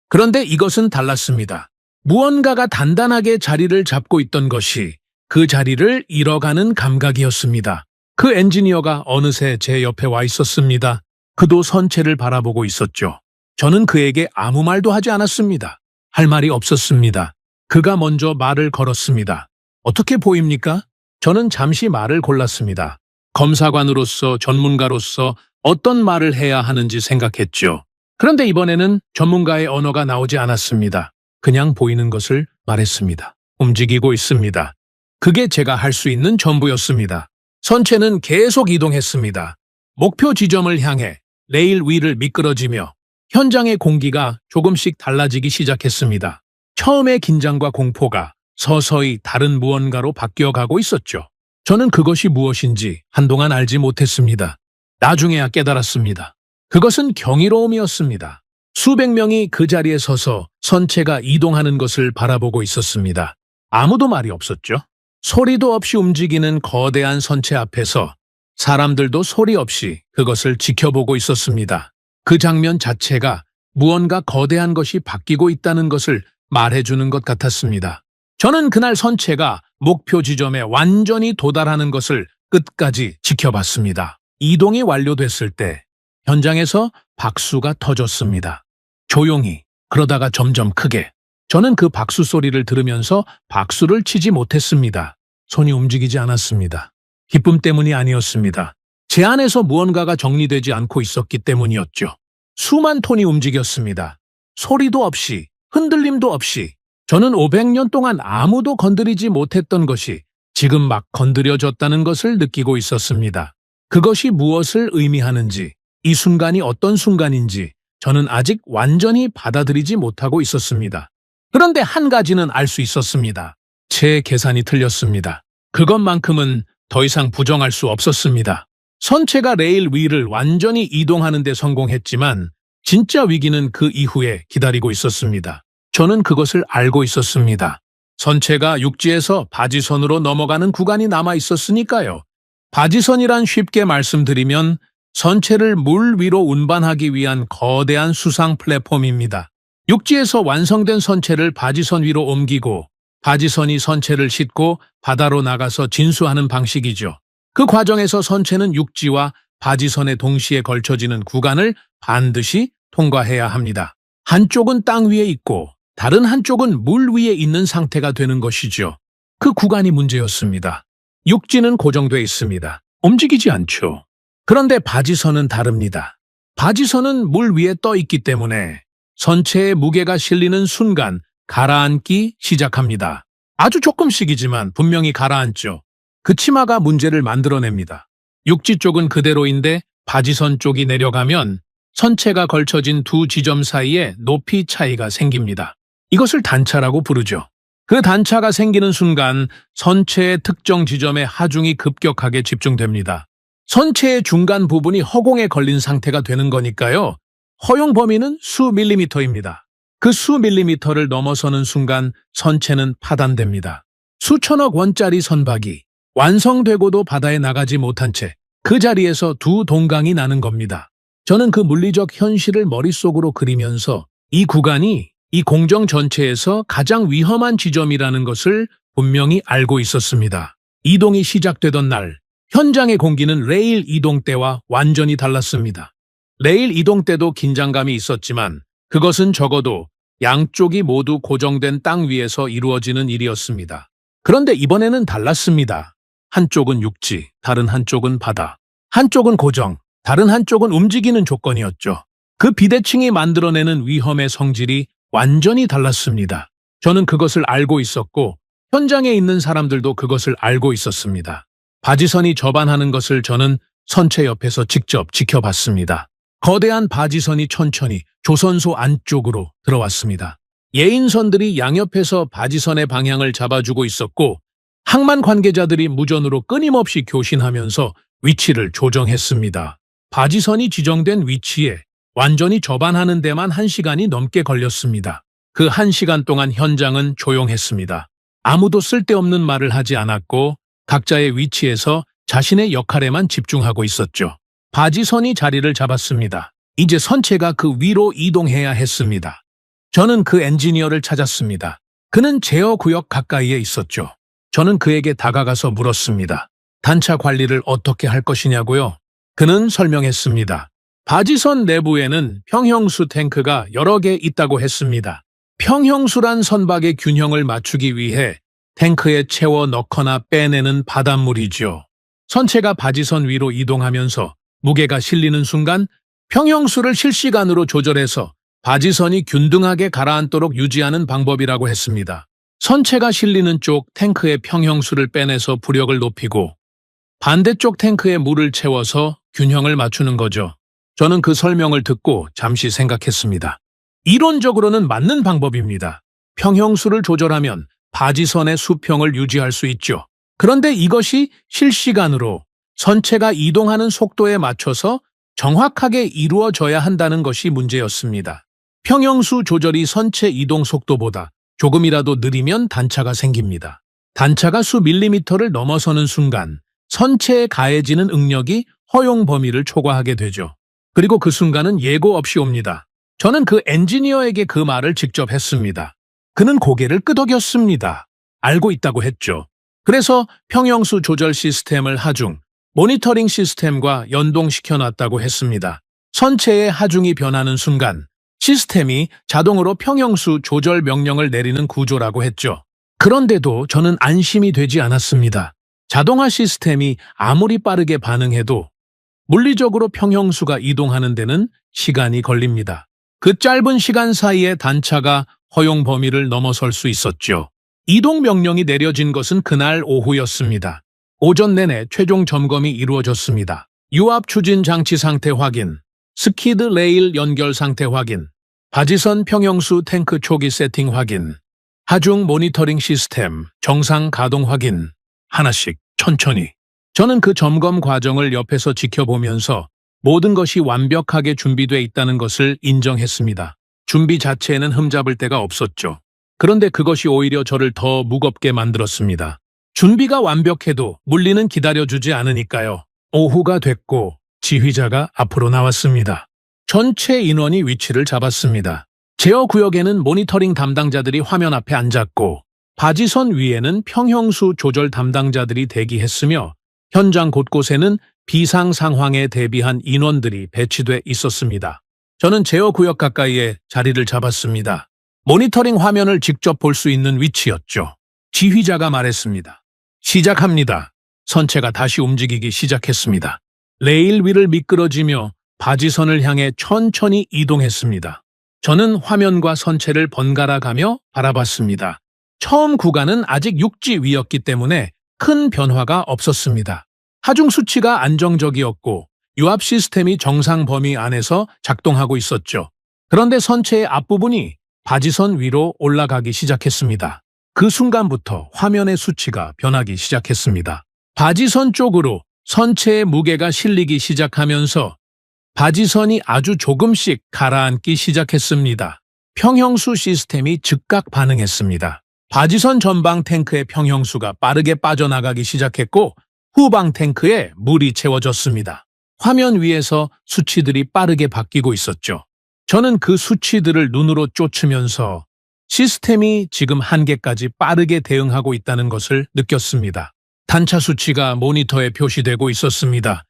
그런데 이것은 달랐습니다. 무언가가 단단하게 자리를 잡고 있던 것이 그 자리를 잃어가는 감각이었습니다. 그 엔지니어가 어느새 제 옆에 와 있었습니다. 그도 선체를 바라보고 있었죠. 저는 그에게 아무 말도 하지 않았습니다. 할 말이 없었습니다. 그가 먼저 말을 걸었습니다. 어떻게 보입니까? 저는 잠시 말을 골랐습니다. 검사관으로서 전문가로서 어떤 말을 해야 하는지 생각했죠. 그런데 이번에는 전문가의 언어가 나오지 않았습니다. 그냥 보이는 것을 말했습니다. 움직이고 있습니다. 그게 제가 할 수 있는 전부였습니다. 선체는 계속 이동했습니다. 목표 지점을 향해 레일 위를 미끄러지며 현장의 공기가 조금씩 달라지기 시작했습니다. 처음의 긴장과 공포가 서서히 다른 무언가로 바뀌어가고 있었죠. 저는 그것이 무엇인지 한동안 알지 못했습니다. 나중에야 깨달았습니다. 그것은 경이로움이었습니다. 수백 명이 그 자리에 서서 선체가 이동하는 것을 바라보고 있었습니다. 아무도 말이 없었죠. 소리도 없이 움직이는 거대한 선체 앞에서 사람들도 소리 없이 그것을 지켜보고 있었습니다. 그 장면 자체가 무언가 거대한 것이 바뀌고 있다는 것을 말해주는 것 같았습니다. 저는 그날 선체가 목표 지점에 완전히 도달하는 것을 끝까지 지켜봤습니다. 이동이 완료됐을 때 현장에서 박수가 터졌습니다. 조용히, 그러다가 점점 크게. 저는 그 박수 소리를 들으면서 박수를 치지 못했습니다. 손이 움직이지 않았습니다. 기쁨 때문이 아니었습니다. 제 안에서 무언가가 정리되지 않고 있었기 때문이었죠. 수만 톤이 움직였습니다. 소리도 없이, 흔들림도 없이 저는 500년 동안 아무도 건드리지 못했던 것이 지금 막 건드려졌다는 것을 느끼고 있었습니다. 그것이 무엇을 의미하는지, 이 순간이 어떤 순간인지 저는 아직 완전히 받아들이지 못하고 있었습니다. 그런데 한 가지는 알 수 있었습니다. 제 계산이 틀렸습니다. 그것만큼은 더 이상 부정할 수 없었습니다. 선체가 레일 위를 완전히 이동하는 데 성공했지만 진짜 위기는 그 이후에 기다리고 있었습니다. 저는 그것을 알고 있었습니다. 선체가 육지에서 바지선으로 넘어가는 구간이 남아 있었으니까요. 바지선이란 쉽게 말씀드리면 선체를 물 위로 운반하기 위한 거대한 수상 플랫폼입니다. 육지에서 완성된 선체를 바지선 위로 옮기고 바지선이 선체를 싣고 바다로 나가서 진수하는 방식이죠. 그 과정에서 선체는 육지와 바지선에 동시에 걸쳐지는 구간을 반드시 통과해야 합니다. 한쪽은 땅 위에 있고 다른 한쪽은 물 위에 있는 상태가 되는 것이죠. 그 구간이 문제였습니다. 육지는 고정돼 있습니다. 움직이지 않죠. 그런데 바지선은 다릅니다. 바지선은 물 위에 떠 있기 때문에 선체에 무게가 실리는 순간 가라앉기 시작합니다. 아주 조금씩이지만 분명히 가라앉죠. 그 치마가 문제를 만들어냅니다. 육지 쪽은 그대로인데 바지선 쪽이 내려가면 선체가 걸쳐진 두 지점 사이에 높이 차이가 생깁니다. 이것을 단차라고 부르죠. 그 단차가 생기는 순간 선체의 특정 지점에 하중이 급격하게 집중됩니다. 선체의 중간 부분이 허공에 걸린 상태가 되는 거니까요. 허용 범위는 수 밀리미터입니다. 그 수 밀리미터를 넘어서는 순간 선체는 파단됩니다. 수천억 원짜리 선박이 완성되고도 바다에 나가지 못한 채 그 자리에서 두 동강이 나는 겁니다. 저는 그 물리적 현실을 머릿속으로 그리면서 이 구간이 이 공정 전체에서 가장 위험한 지점이라는 것을 분명히 알고 있었습니다. 이동이 시작되던 날, 현장의 공기는 레일 이동 때와 완전히 달랐습니다. 레일 이동 때도 긴장감이 있었지만 그것은 적어도 양쪽이 모두 고정된 땅 위에서 이루어지는 일이었습니다. 그런데 이번에는 달랐습니다. 한쪽은 육지, 다른 한쪽은 바다. 한쪽은 고정, 다른 한쪽은 움직이는 조건이었죠. 그 비대칭이 만들어내는 위험의 성질이 완전히 달랐습니다. 저는 그것을 알고 있었고 현장에 있는 사람들도 그것을 알고 있었습니다. 바지선이 접안하는 것을 저는 선체 옆에서 직접 지켜봤습니다. 거대한 바지선이 천천히 조선소 안쪽으로 들어왔습니다. 예인선들이 양옆에서 바지선의 방향을 잡아주고 있었고 항만 관계자들이 무전으로 끊임없이 교신하면서 위치를 조정했습니다. 바지선이 지정된 위치에 완전히 접안하는 데만 1시간이 넘게 걸렸습니다. 그 1시간 동안 현장은 조용했습니다. 아무도 쓸데없는 말을 하지 않았고 각자의 위치에서 자신의 역할에만 집중하고 있었죠. 바지선이 자리를 잡았습니다. 이제 선체가 그 위로 이동해야 했습니다. 저는 그 엔지니어를 찾았습니다. 그는 제어 구역 가까이에 있었죠. 저는 그에게 다가가서 물었습니다. 단차 관리를 어떻게 할 것이냐고요? 그는 설명했습니다. 바지선 내부에는 평형수 탱크가 여러 개 있다고 했습니다. 평형수란 선박의 균형을 맞추기 위해 탱크에 채워 넣거나 빼내는 바닷물이죠. 선체가 바지선 위로 이동하면서 무게가 실리는 순간 평형수를 실시간으로 조절해서 바지선이 균등하게 가라앉도록 유지하는 방법이라고 했습니다. 선체가 실리는 쪽 탱크의 평형수를 빼내서 부력을 높이고 반대쪽 탱크에 물을 채워서 균형을 맞추는 거죠. 저는 그 설명을 듣고 잠시 생각했습니다. 이론적으로는 맞는 방법입니다. 평형수를 조절하면 바지선의 수평을 유지할 수 있죠. 그런데 이것이 실시간으로 선체가 이동하는 속도에 맞춰서 정확하게 이루어져야 한다는 것이 문제였습니다. 평형수 조절이 선체 이동 속도보다 조금이라도 느리면 단차가 생깁니다. 단차가 수 밀리미터를 넘어서는 순간 선체에 가해지는 응력이 허용 범위를 초과하게 되죠. 그리고 그 순간은 예고 없이 옵니다. 저는 그 엔지니어에게 그 말을 직접 했습니다. 그는 고개를 끄덕였습니다. 알고 있다고 했죠. 그래서 평형수 조절 시스템을 하중, 모니터링 시스템과 연동시켜놨다고 했습니다. 선체의 하중이 변하는 순간 시스템이 자동으로 평형수 조절 명령을 내리는 구조라고 했죠. 그런데도 저는 안심이 되지 않았습니다. 자동화 시스템이 아무리 빠르게 반응해도 물리적으로 평형수가 이동하는 데는 시간이 걸립니다. 그 짧은 시간 사이에 단차가 허용 범위를 넘어설 수 있었죠. 이동 명령이 내려진 것은 그날 오후였습니다. 오전 내내 최종 점검이 이루어졌습니다. 유압 추진 장치 상태 확인, 스키드 레일 연결 상태 확인, 바지선 평형수 탱크 초기 세팅 확인, 하중 모니터링 시스템 정상 가동 확인, 하나씩 천천히. 저는 그 점검 과정을 옆에서 지켜보면서 모든 것이 완벽하게 준비돼 있다는 것을 인정했습니다. 준비 자체에는 흠잡을 데가 없었죠. 그런데 그것이 오히려 저를 더 무겁게 만들었습니다. 준비가 완벽해도 물리는 기다려주지 않으니까요. 오후가 됐고 지휘자가 앞으로 나왔습니다. 전체 인원이 위치를 잡았습니다. 제어 구역에는 모니터링 담당자들이 화면 앞에 앉았고 바지선 위에는 평형수 조절 담당자들이 대기했으며 현장 곳곳에는 비상 상황에 대비한 인원들이 배치돼 있었습니다. 저는 제어 구역 가까이에 자리를 잡았습니다. 모니터링 화면을 직접 볼 수 있는 위치였죠. 지휘자가 말했습니다. 시작합니다. 선체가 다시 움직이기 시작했습니다. 레일 위를 미끄러지며 바지선을 향해 천천히 이동했습니다. 저는 화면과 선체를 번갈아 가며 바라봤습니다. 처음 구간은 아직 육지 위였기 때문에 큰 변화가 없었습니다. 하중 수치가 안정적이었고 유압 시스템이 정상 범위 안에서 작동하고 있었죠. 그런데 선체의 앞부분이 바지선 위로 올라가기 시작했습니다. 그 순간부터 화면의 수치가 변하기 시작했습니다. 바지선 쪽으로 선체의 무게가 실리기 시작하면서 바지선이 아주 조금씩 가라앉기 시작했습니다. 평형수 시스템이 즉각 반응했습니다. 바지선 전방 탱크의 평형수가 빠르게 빠져나가기 시작했고 후방 탱크에 물이 채워졌습니다. 화면 위에서 수치들이 빠르게 바뀌고 있었죠. 저는 그 수치들을 눈으로 쫓으면서 시스템이 지금 한계까지 빠르게 대응하고 있다는 것을 느꼈습니다. 단차 수치가 모니터에 표시되고 있었습니다.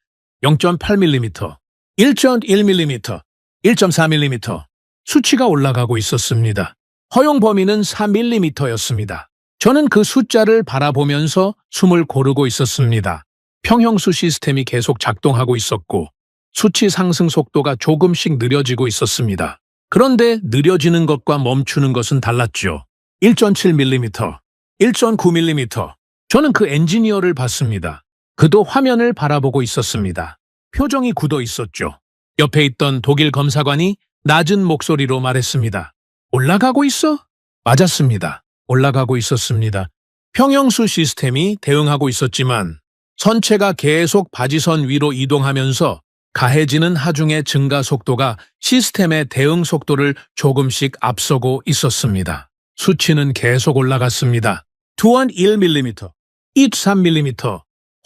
0.8mm, 1.1mm, 1.4mm 수치가 올라가고 있었습니다. 허용 범위는 4mm였습니다. 저는 그 숫자를 바라보면서 숨을 고르고 있었습니다. 평형수 시스템이 계속 작동하고 있었고 수치 상승 속도가 조금씩 느려지고 있었습니다. 그런데 느려지는 것과 멈추는 것은 달랐죠. 1.7mm, 1.9mm. 저는 그 엔지니어를 봤습니다. 그도 화면을 바라보고 있었습니다. 표정이 굳어 있었죠. 옆에 있던 독일 검사관이 낮은 목소리로 말했습니다. 올라가고 있어? 맞았습니다. 올라가고 있었습니다. 평형수 시스템이 대응하고 있었지만 선체가 계속 바지선 위로 이동하면서 가해지는 하중의 증가 속도가 시스템의 대응 속도를 조금씩 앞서고 있었습니다. 수치는 계속 올라갔습니다. 2.1mm, 2.3mm,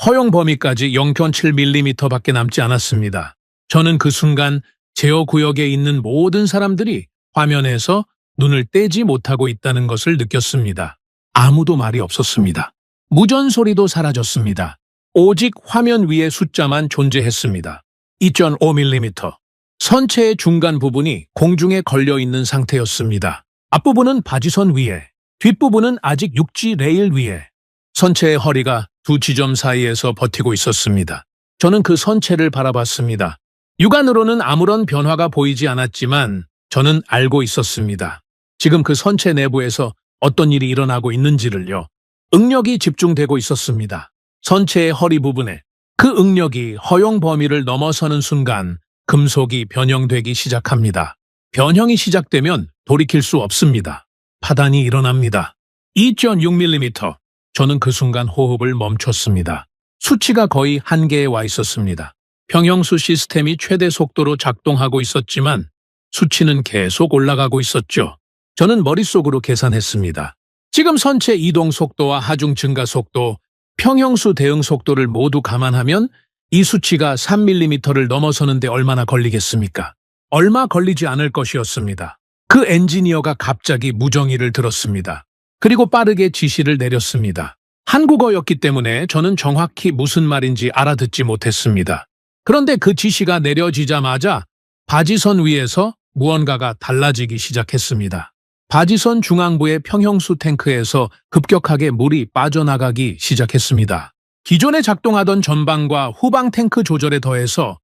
허용 범위까지 0.7mm밖에 남지 않았습니다. 저는 그 순간 제어 구역에 있는 모든 사람들이 화면에서 눈을 떼지 못하고 있다는 것을 느꼈습니다. 아무도 말이 없었습니다. 무전 소리도 사라졌습니다. 오직 화면 위의 숫자만 존재했습니다. 2.5mm. 선체의 중간 부분이 공중에 걸려있는 상태였습니다. 앞부분은 바지선 위에, 뒷부분은 아직 육지 레일 위에. 선체의 허리가 두 지점 사이에서 버티고 있었습니다. 저는 그 선체를 바라봤습니다. 육안으로는 아무런 변화가 보이지 않았지만 저는 알고 있었습니다. 지금 그 선체 내부에서 어떤 일이 일어나고 있는지를요. 응력이 집중되고 있었습니다. 선체의 허리 부분에 그 응력이 허용 범위를 넘어서는 순간 금속이 변형되기 시작합니다. 변형이 시작되면 돌이킬 수 없습니다. 파단이 일어납니다. 2.6mm. 저는 그 순간 호흡을 멈췄습니다. 수치가 거의 한계에 와 있었습니다. 평형수 시스템이 최대 속도로 작동하고 있었지만 수치는 계속 올라가고 있었죠. 저는 머릿속으로 계산했습니다. 지금 선체 이동 속도와 하중 증가 속도, 평형수 대응 속도를 모두 감안하면 이 수치가 3mm를 넘어서는데 얼마나 걸리겠습니까? 얼마 걸리지 않을 것이었습니다. 그 엔지니어가 갑자기 무정의를 들었습니다. 그리고 빠르게 지시를 내렸습니다. 한국어였기 때문에 저는 정확히 무슨 말인지 알아듣지 못했습니다. 그런데 그 지시가 내려지자마자 바지선 위에서 무언가가 달라지기 시작했습니다. 바지선 중앙부의 평형수 탱크에서 급격하게 물이 빠져나가기 시작했습니다. 기존에 작동하던 전방과 후방 탱크 조절에 더해서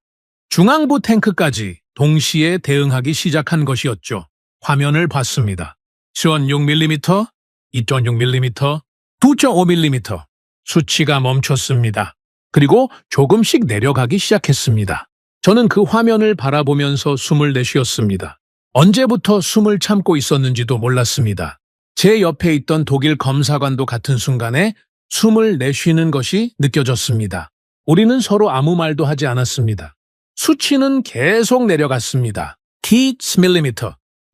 중앙부 탱크까지 동시에 대응하기 시작한 것이었죠. 화면을 봤습니다. 1.6mm, 2.6mm, 2.5mm. 수치가 멈췄습니다. 그리고 조금씩 내려가기 시작했습니다. 저는 그 화면을 바라보면서 숨을 내쉬었습니다. 언제부터 숨을 참고 있었는지도 몰랐습니다. 제 옆에 있던 독일 검사관도 같은 순간에 숨을 내쉬는 것이 느껴졌습니다. 우리는 서로 아무 말도 하지 않았습니다. 수치는 계속 내려갔습니다. T-mm,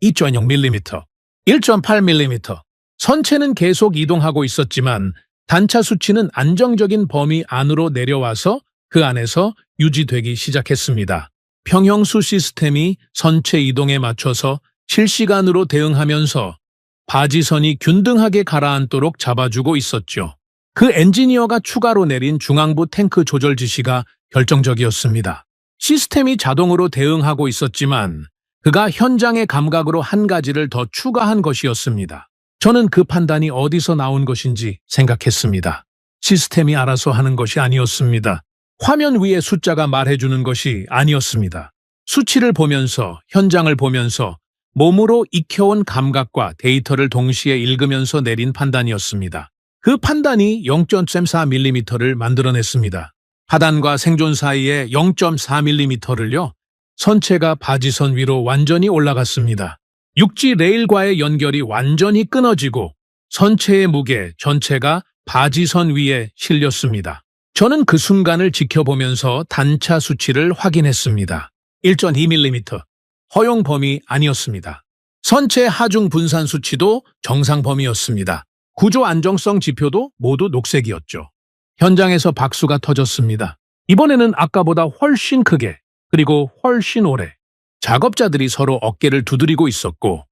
2.0mm, 1.8mm. 선체는 계속 이동하고 있었지만 단차 수치는 안정적인 범위 안으로 내려와서 그 안에서 유지되기 시작했습니다. 평형수 시스템이 선체 이동에 맞춰서 실시간으로 대응하면서 바지선이 균등하게 가라앉도록 잡아주고 있었죠. 그 엔지니어가 추가로 내린 중앙부 탱크 조절 지시가 결정적이었습니다. 시스템이 자동으로 대응하고 있었지만 그가 현장의 감각으로 한 가지를 더 추가한 것이었습니다. 저는 그 판단이 어디서 나온 것인지 생각했습니다. 시스템이 알아서 하는 것이 아니었습니다. 화면 위에 숫자가 말해주는 것이 아니었습니다. 수치를 보면서, 현장을 보면서 몸으로 익혀온 감각과 데이터를 동시에 읽으면서 내린 판단이었습니다. 그 판단이 0.34mm를 만들어냈습니다. 하단과 생존 사이에 0.4mm를요. 선체가 바지선 위로 완전히 올라갔습니다. 육지 레일과의 연결이 완전히 끊어지고 선체의 무게 전체가 바지선 위에 실렸습니다. 저는 그 순간을 지켜보면서 단차 수치를 확인했습니다. 1.2mm, 허용 범위 아니었습니다. 선체 하중 분산 수치도 정상 범위였습니다. 구조 안정성 지표도 모두 녹색이었죠. 현장에서 박수가 터졌습니다. 이번에는 아까보다 훨씬 크게 그리고 훨씬 오래 작업자들이 서로 어깨를 두드리고 있었고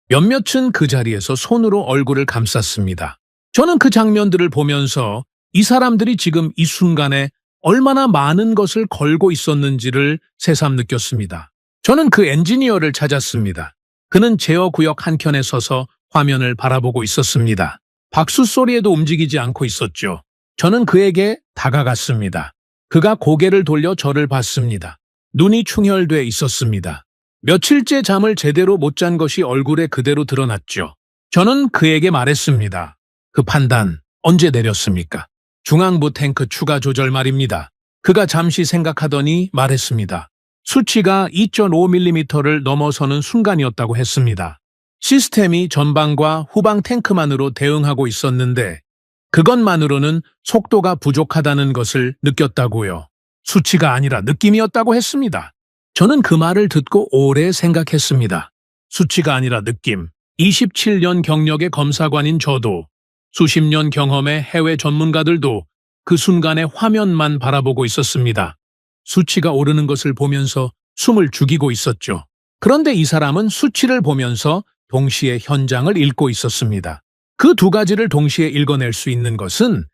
몇몇은 그 자리에서 손으로 얼굴을 감쌌습니다. 저는 그 장면들을 보면서 이 사람들이 지금 이 순간에 얼마나 많은 것을 걸고 있었는지를 새삼 느꼈습니다. 저는 그 엔지니어를 찾았습니다. 그는 제어 구역 한켠에 서서 화면을 바라보고 있었습니다. 박수 소리에도 움직이지 않고 있었죠. 저는 그에게 다가갔습니다. 그가 고개를 돌려 저를 봤습니다. 눈이 충혈돼 있었습니다. 며칠째 잠을 제대로 못 잔 것이 얼굴에 그대로 드러났죠. 저는 그에게 말했습니다. 그 판단 언제 내렸습니까? 중앙부 탱크 추가 조절 말입니다. 그가 잠시 생각하더니 말했습니다. 수치가 2.5mm를 넘어서는 순간이었다고 했습니다. 시스템이 전방과 후방 탱크만으로 대응하고 있었는데 그것만으로는 속도가 부족하다는 것을 느꼈다고요. 수치가 아니라 느낌이었다고 했습니다. 저는 그 말을 듣고 오래 생각했습니다. 수치가 아니라 느낌. 27년 경력의 검사관인 저도 수십 년 경험의 해외 전문가들도 그 순간에 화면만 바라보고 있었습니다. 수치가 오르는 것을 보면서 숨을 죽이고 있었죠. 그런데 이 사람은 수치를 보면서 동시에 현장을 읽고 있었습니다. 그 두 가지를 동시에 읽어낼 수 있는 것은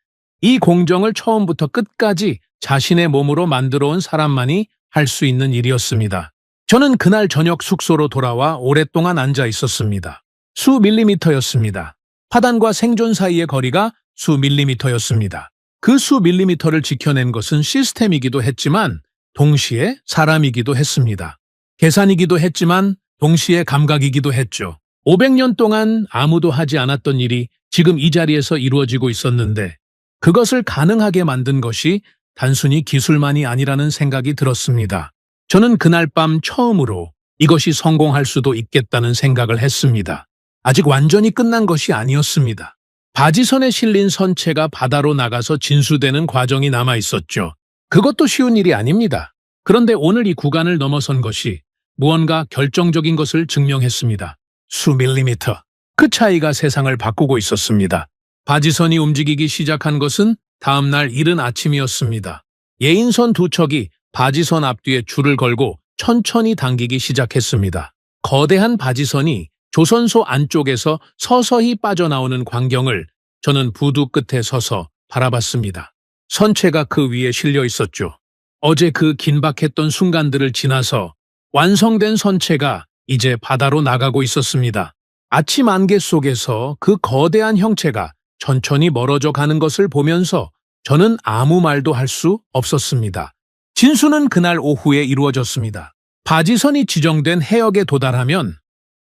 이 공정을 처음부터 끝까지 자신의 몸으로 만들어 온 사람만이 할 수 있는 일이었습니다. 저는 그날 저녁 숙소로 돌아와 오랫동안 앉아 있었습니다. 수 밀리미터였습니다. 파단과 생존 사이의 거리가 수 밀리미터였습니다. 그 수 밀리미터를 지켜낸 것은 시스템이기도 했지만 동시에 사람이기도 했습니다. 계산이기도 했지만 동시에 감각이기도 했죠. 500년 동안 아무도 하지 않았던 일이 지금 이 자리에서 이루어지고 있었는데 그것을 가능하게 만든 것이 단순히 기술만이 아니라는 생각이 들었습니다. 저는 그날 밤 처음으로 이것이 성공할 수도 있겠다는 생각을 했습니다. 아직 완전히 끝난 것이 아니었습니다. 바지선에 실린 선체가 바다로 나가서 진수되는 과정이 남아 있었죠. 그것도 쉬운 일이 아닙니다. 그런데 오늘 이 구간을 넘어선 것이 무언가 결정적인 것을 증명했습니다. 수 밀리미터. 그 차이가 세상을 바꾸고 있었습니다. 바지선이 움직이기 시작한 것은 다음 날 이른 아침이었습니다. 예인선 두 척이 바지선 앞뒤에 줄을 걸고 천천히 당기기 시작했습니다. 거대한 바지선이 조선소 안쪽에서 서서히 빠져나오는 광경을 저는 부두 끝에 서서 바라봤습니다. 선체가 그 위에 실려 있었죠. 어제 그 긴박했던 순간들을 지나서 완성된 선체가 이제 바다로 나가고 있었습니다. 아침 안개 속에서 그 거대한 형체가 천천히 멀어져 가는 것을 보면서 저는 아무 말도 할 수 없었습니다. 진수는 그날 오후에 이루어졌습니다. 바지선이 지정된 해역에 도달하면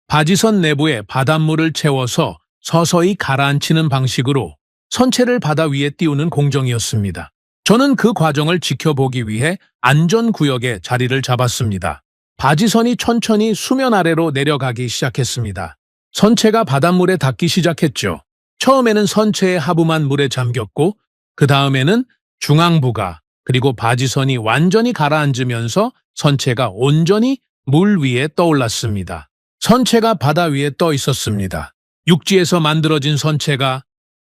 바지선 내부에 바닷물을 채워서 서서히 가라앉히는 방식으로 선체를 바다 위에 띄우는 공정이었습니다. 저는 그 과정을 지켜보기 위해 안전구역에 자리를 잡았습니다. 바지선이 천천히 수면 아래로 내려가기 시작했습니다. 선체가 바닷물에 닿기 시작했죠. 처음에는 선체의 하부만 물에 잠겼고 그 다음에는 중앙부가 그리고 바지선이 완전히 가라앉으면서 선체가 온전히 물 위에 떠올랐습니다. 선체가 바다 위에 떠 있었습니다. 육지에서 만들어진 선체가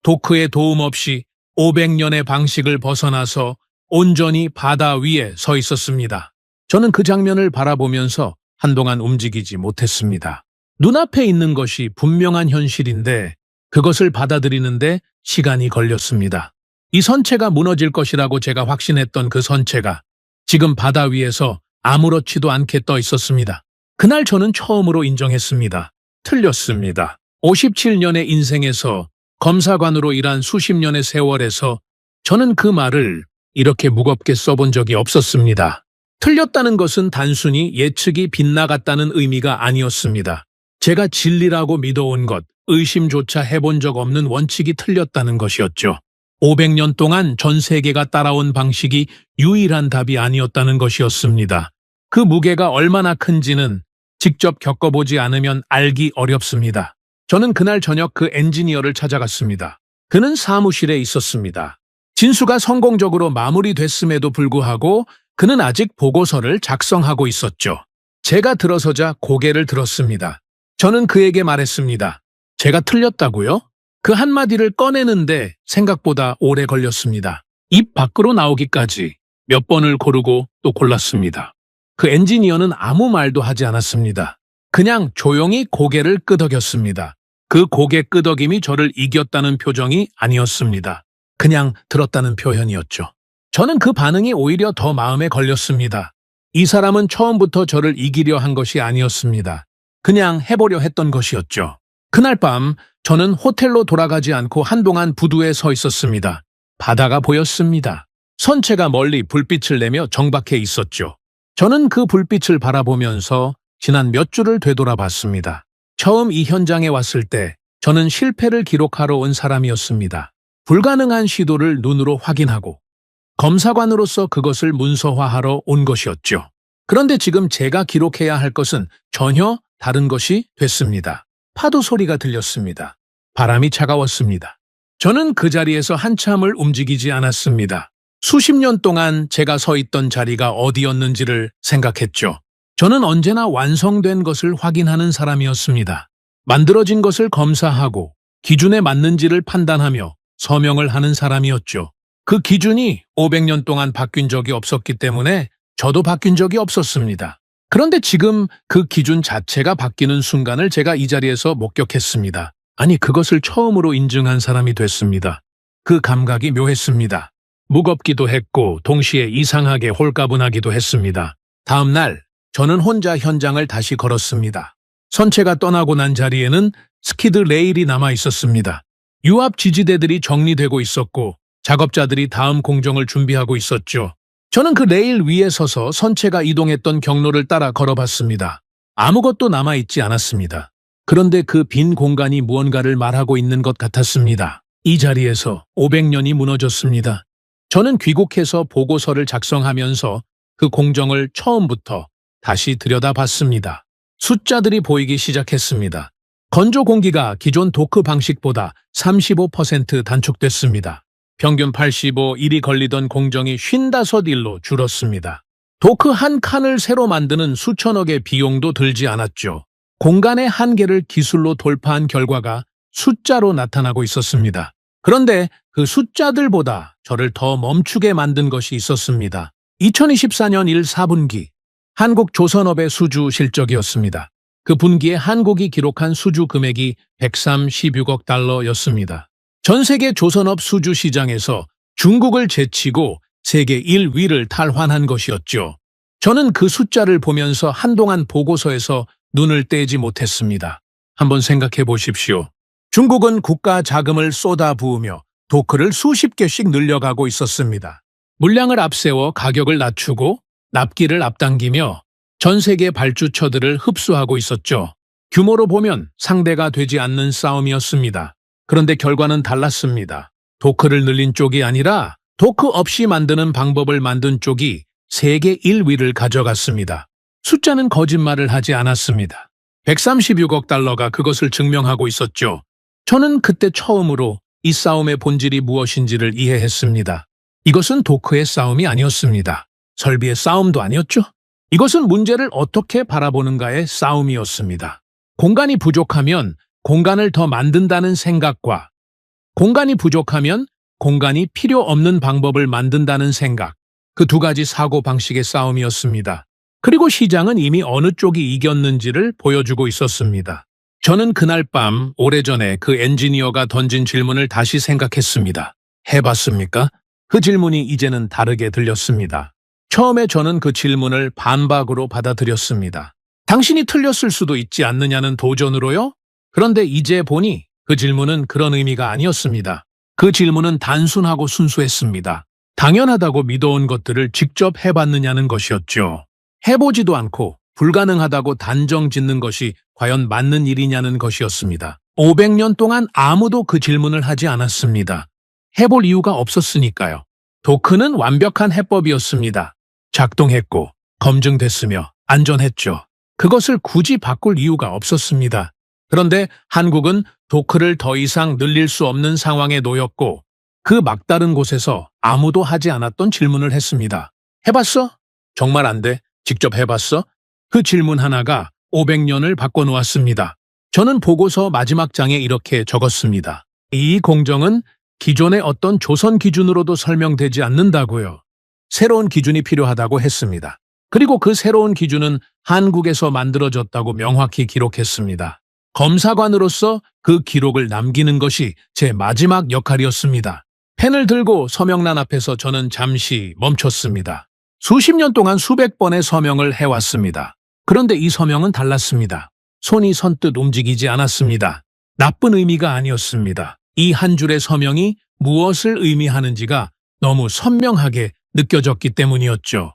도크의 도움 없이 500년의 방식을 벗어나서 온전히 바다 위에 서 있었습니다. 저는 그 장면을 바라보면서 한동안 움직이지 못했습니다. 눈앞에 있는 것이 분명한 현실인데 그것을 받아들이는데 시간이 걸렸습니다. 이 선체가 무너질 것이라고 제가 확신했던 그 선체가 지금 바다 위에서 아무렇지도 않게 떠 있었습니다. 그날 저는 처음으로 인정했습니다. 틀렸습니다. 57년의 인생에서 검사관으로 일한 수십 년의 세월에서 저는 그 말을 이렇게 무겁게 써본 적이 없었습니다. 틀렸다는 것은 단순히 예측이 빗나갔다는 의미가 아니었습니다. 제가 진리라고 믿어온 것, 의심조차 해본 적 없는 원칙이 틀렸다는 것이었죠. 500년 동안 전 세계가 따라온 방식이 유일한 답이 아니었다는 것이었습니다. 그 무게가 얼마나 큰지는 직접 겪어보지 않으면 알기 어렵습니다. 저는 그날 저녁 그 엔지니어를 찾아갔습니다. 그는 사무실에 있었습니다. 진수가 성공적으로 마무리됐음에도 불구하고 그는 아직 보고서를 작성하고 있었죠. 제가 들어서자 고개를 들었습니다. 저는 그에게 말했습니다. 제가 틀렸다고요? 그 한마디를 꺼내는데 생각보다 오래 걸렸습니다. 입 밖으로 나오기까지 몇 번을 고르고 또 골랐습니다. 그 엔지니어는 아무 말도 하지 않았습니다. 그냥 조용히 고개를 끄덕였습니다. 그 고개 끄덕임이 저를 이겼다는 표정이 아니었습니다. 그냥 들었다는 표현이었죠. 저는 그 반응이 오히려 더 마음에 걸렸습니다. 이 사람은 처음부터 저를 이기려 한 것이 아니었습니다. 그냥 해보려 했던 것이었죠. 그날 밤 저는 호텔로 돌아가지 않고 한동안 부두에 서 있었습니다. 바다가 보였습니다. 선체가 멀리 불빛을 내며 정박해 있었죠. 저는 그 불빛을 바라보면서 지난 몇 주를 되돌아봤습니다. 처음 이 현장에 왔을 때 저는 실패를 기록하러 온 사람이었습니다. 불가능한 시도를 눈으로 확인하고 검사관으로서 그것을 문서화하러 온 것이었죠. 그런데 지금 제가 기록해야 할 것은 전혀 다른 것이 됐습니다. 파도 소리가 들렸습니다. 바람이 차가웠습니다. 저는 그 자리에서 한참을 움직이지 않았습니다. 수십 년 동안 제가 서 있던 자리가 어디였는지를 생각했죠. 저는 언제나 완성된 것을 확인하는 사람이었습니다. 만들어진 것을 검사하고 기준에 맞는지를 판단하며 서명을 하는 사람이었죠. 그 기준이 500년 동안 바뀐 적이 없었기 때문에 저도 바뀐 적이 없었습니다. 그런데 지금 그 기준 자체가 바뀌는 순간을 제가 이 자리에서 목격했습니다. 아니, 그것을 처음으로 인증한 사람이 됐습니다. 그 감각이 묘했습니다. 무겁기도 했고 동시에 이상하게 홀가분하기도 했습니다. 다음 날 저는 혼자 현장을 다시 걸었습니다. 선체가 떠나고 난 자리에는 스키드 레일이 남아 있었습니다. 유압 지지대들이 정리되고 있었고 작업자들이 다음 공정을 준비하고 있었죠. 저는 그 레일 위에 서서 선체가 이동했던 경로를 따라 걸어봤습니다. 아무것도 남아있지 않았습니다. 그런데 그 빈 공간이 무언가를 말하고 있는 것 같았습니다. 이 자리에서 500년이 무너졌습니다. 저는 귀국해서 보고서를 작성하면서 그 공정을 처음부터 다시 들여다봤습니다. 숫자들이 보이기 시작했습니다. 건조 공기가 기존 도크 방식보다 35% 단축됐습니다. 평균 85일이 걸리던 공정이 55일로 줄었습니다. 도크 한 칸을 새로 만드는 수천억의 비용도 들지 않았죠. 공간의 한계를 기술로 돌파한 결과가 숫자로 나타나고 있었습니다. 그런데 그 숫자들보다 저를 더 멈추게 만든 것이 있었습니다. 2024년 1, 4분기 한국 조선업의 수주 실적이었습니다. 그 분기에 한국이 기록한 수주 금액이 136억 달러였습니다. 전 세계 조선업 수주 시장에서 중국을 제치고 세계 1위를 탈환한 것이었죠. 저는 그 숫자를 보면서 한동안 보고서에서 눈을 떼지 못했습니다. 한번 생각해 보십시오. 중국은 국가 자금을 쏟아부으며 도크를 수십 개씩 늘려가고 있었습니다. 물량을 앞세워 가격을 낮추고 납기를 앞당기며 전 세계 발주처들을 흡수하고 있었죠. 규모로 보면 상대가 되지 않는 싸움이었습니다. 그런데 결과는 달랐습니다. 도크를 늘린 쪽이 아니라 도크 없이 만드는 방법을 만든 쪽이 세계 1위를 가져갔습니다. 숫자는 거짓말을 하지 않았습니다. 136억 달러가 그것을 증명하고 있었죠. 저는 그때 처음으로 이 싸움의 본질이 무엇인지를 이해했습니다. 이것은 도크의 싸움이 아니었습니다. 설비의 싸움도 아니었죠. 이것은 문제를 어떻게 바라보는가의 싸움이었습니다. 공간이 부족하면 공간을 더 만든다는 생각과 공간이 부족하면 공간이 필요 없는 방법을 만든다는 생각, 그 두 가지 사고 방식의 싸움이었습니다. 그리고 시장은 이미 어느 쪽이 이겼는지를 보여주고 있었습니다. 저는 그날 밤 오래전에 그 엔지니어가 던진 질문을 다시 생각했습니다. 해봤습니까? 그 질문이 이제는 다르게 들렸습니다. 처음에 저는 그 질문을 반박으로 받아들였습니다. 당신이 틀렸을 수도 있지 않느냐는 도전으로요? 그런데 이제 보니 그 질문은 그런 의미가 아니었습니다. 그 질문은 단순하고 순수했습니다. 당연하다고 믿어온 것들을 직접 해봤느냐는 것이었죠. 해보지도 않고 불가능하다고 단정 짓는 것이 과연 맞는 일이냐는 것이었습니다. 500년 동안 아무도 그 질문을 하지 않았습니다. 해볼 이유가 없었으니까요. 도크는 완벽한 해법이었습니다. 작동했고 검증됐으며 안전했죠. 그것을 굳이 바꿀 이유가 없었습니다. 그런데 한국은 도크를 더 이상 늘릴 수 없는 상황에 놓였고 그 막다른 곳에서 아무도 하지 않았던 질문을 했습니다. 해봤어? 정말 안 돼? 직접 해봤어? 그 질문 하나가 500년을 바꿔놓았습니다. 저는 보고서 마지막 장에 이렇게 적었습니다. 이 공정은 기존의 어떤 조선 기준으로도 설명되지 않는다고요. 새로운 기준이 필요하다고 했습니다. 그리고 그 새로운 기준은 한국에서 만들어졌다고 명확히 기록했습니다. 검사관으로서 그 기록을 남기는 것이 제 마지막 역할이었습니다. 펜을 들고 서명란 앞에서 저는 잠시 멈췄습니다. 수십 년 동안 수백 번의 서명을 해왔습니다. 그런데 이 서명은 달랐습니다. 손이 선뜻 움직이지 않았습니다. 나쁜 의미가 아니었습니다. 이 한 줄의 서명이 무엇을 의미하는지가 너무 선명하게 느껴졌기 때문이었죠.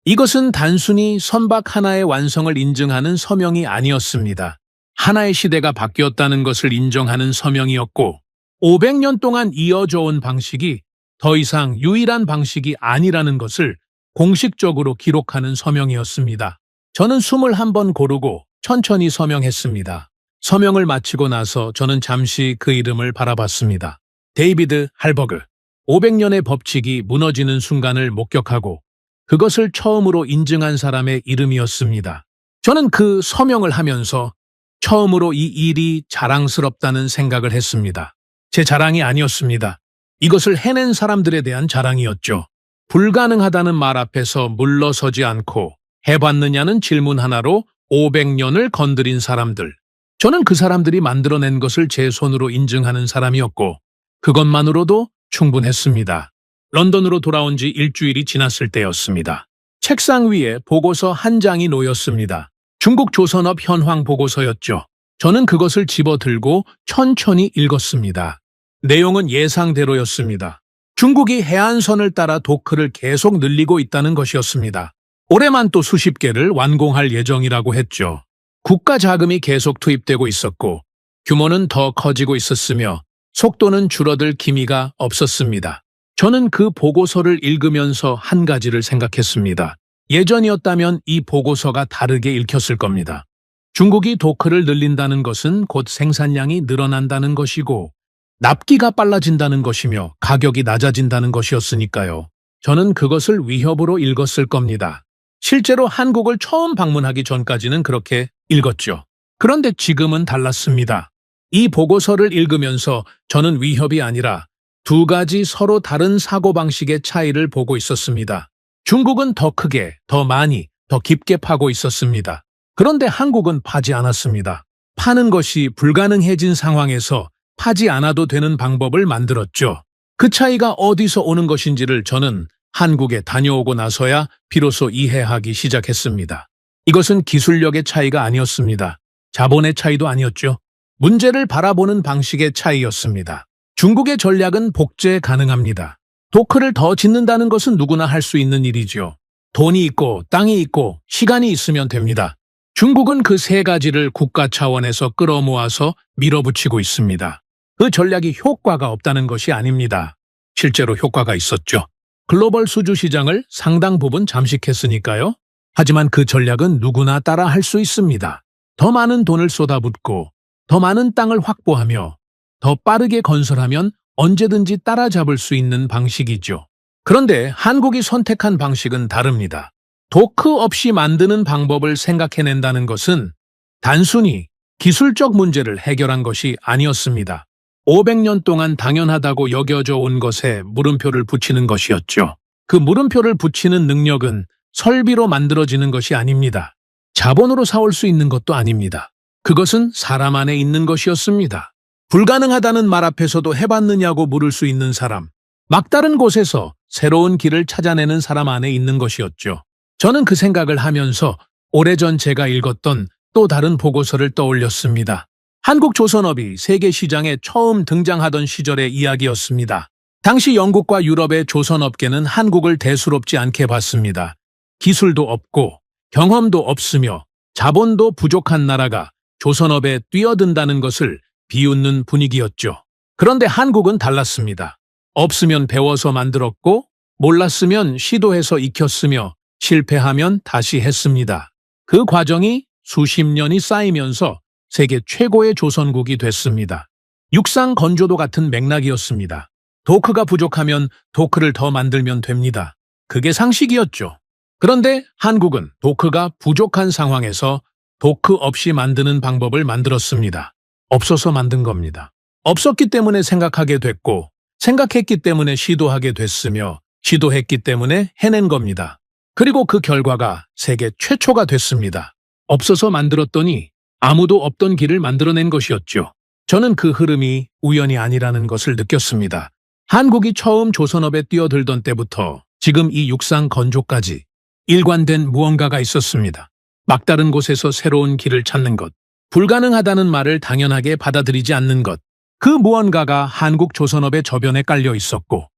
이것은 단순히 선박 하나의 완성을 인증하는 서명이 아니었습니다. 하나의 시대가 바뀌었다는 것을 인정하는 서명이었고 500년 동안 이어져 온 방식이 더 이상 유일한 방식이 아니라는 것을 공식적으로 기록하는 서명이었습니다. 저는 숨을 한번 고르고 천천히 서명했습니다. 서명을 마치고 나서 저는 잠시 그 이름을 바라봤습니다. 데이비드 할버그. 500년의 법칙이 무너지는 순간을 목격하고 그것을 처음으로 인증한 사람의 이름이었습니다. 저는 그 서명을 하면서 처음으로 이 일이 자랑스럽다는 생각을 했습니다. 제 자랑이 아니었습니다. 이것을 해낸 사람들에 대한 자랑이었죠. 불가능하다는 말 앞에서 물러서지 않고 해봤느냐는 질문 하나로 500년을 건드린 사람들. 저는 그 사람들이 만들어낸 것을 제 손으로 인증하는 사람이었고 그것만으로도 충분했습니다. 런던으로 돌아온 지 일주일이 지났을 때였습니다. 책상 위에 보고서 한 장이 놓였습니다. 중국 조선업 현황 보고서였죠. 저는 그것을 집어들고 천천히 읽었습니다. 내용은 예상대로였습니다. 중국이 해안선을 따라 도크를 계속 늘리고 있다는 것이었습니다. 올해만 또 수십 개를 완공할 예정이라고 했죠. 국가 자금이 계속 투입되고 있었고 규모는 더 커지고 있었으며 속도는 줄어들 기미가 없었습니다. 저는 그 보고서를 읽으면서 한 가지를 생각했습니다. 예전이었다면 이 보고서가 다르게 읽혔을 겁니다. 중국이 도크를 늘린다는 것은 곧 생산량이 늘어난다는 것이고 납기가 빨라진다는 것이며 가격이 낮아진다는 것이었으니까요. 저는 그것을 위협으로 읽었을 겁니다. 실제로 한국을 처음 방문하기 전까지는 그렇게 읽었죠. 그런데 지금은 달랐습니다. 이 보고서를 읽으면서 저는 위협이 아니라 두 가지 서로 다른 사고방식의 차이를 보고 있었습니다. 중국은 더 크게, 더 많이, 더 깊게 파고 있었습니다. 그런데 한국은 파지 않았습니다. 파는 것이 불가능해진 상황에서 파지 않아도 되는 방법을 만들었죠. 그 차이가 어디서 오는 것인지를 저는 한국에 다녀오고 나서야 비로소 이해하기 시작했습니다. 이것은 기술력의 차이가 아니었습니다. 자본의 차이도 아니었죠. 문제를 바라보는 방식의 차이였습니다. 중국의 전략은 복제 가능합니다. 도크를 더 짓는다는 것은 누구나 할 수 있는 일이죠. 돈이 있고 땅이 있고 시간이 있으면 됩니다. 중국은 그 세 가지를 국가 차원에서 끌어모아서 밀어붙이고 있습니다. 그 전략이 효과가 없다는 것이 아닙니다. 실제로 효과가 있었죠. 글로벌 수주 시장을 상당 부분 잠식했으니까요. 하지만 그 전략은 누구나 따라 할 수 있습니다. 더 많은 돈을 쏟아붓고 더 많은 땅을 확보하며 더 빠르게 건설하면 언제든지 따라잡을 수 있는 방식이죠. 그런데 한국이 선택한 방식은 다릅니다. 도크 없이 만드는 방법을 생각해낸다는 것은 단순히 기술적 문제를 해결한 것이 아니었습니다. 500년 동안 당연하다고 여겨져 온 것에 물음표를 붙이는 것이었죠. 그 물음표를 붙이는 능력은 설비로 만들어지는 것이 아닙니다. 자본으로 사올 수 있는 것도 아닙니다. 그것은 사람 안에 있는 것이었습니다. 불가능하다는 말 앞에서도 해봤느냐고 물을 수 있는 사람, 막다른 곳에서 새로운 길을 찾아내는 사람 안에 있는 것이었죠. 저는 그 생각을 하면서 오래전 제가 읽었던 또 다른 보고서를 떠올렸습니다. 한국조선업이 세계 시장에 처음 등장하던 시절의 이야기였습니다. 당시 영국과 유럽의 조선업계는 한국을 대수롭지 않게 봤습니다. 기술도 없고 경험도 없으며 자본도 부족한 나라가 조선업에 뛰어든다는 것을 비웃는 분위기였죠. 그런데 한국은 달랐습니다. 없으면 배워서 만들었고 몰랐으면 시도해서 익혔으며 실패하면 다시 했습니다. 그 과정이 수십 년이 쌓이면서 세계 최고의 조선국이 됐습니다. 육상 건조도 같은 맥락이었습니다. 도크가 부족하면 도크를 더 만들면 됩니다. 그게 상식이었죠. 그런데 한국은 도크가 부족한 상황에서 도크 없이 만드는 방법을 만들었습니다. 없어서 만든 겁니다. 없었기 때문에 생각하게 됐고, 생각했기 때문에 시도하게 됐으며, 시도했기 때문에 해낸 겁니다. 그리고 그 결과가 세계 최초가 됐습니다. 없어서 만들었더니 아무도 없던 길을 만들어낸 것이었죠. 저는 그 흐름이 우연이 아니라는 것을 느꼈습니다. 한국이 처음 조선업에 뛰어들던 때부터 지금 이 육상 건조까지 일관된 무언가가 있었습니다. 막다른 곳에서 새로운 길을 찾는 것, 불가능하다는 말을 당연하게 받아들이지 않는 것, 그 무언가가 한국 조선업의 저변에 깔려 있었고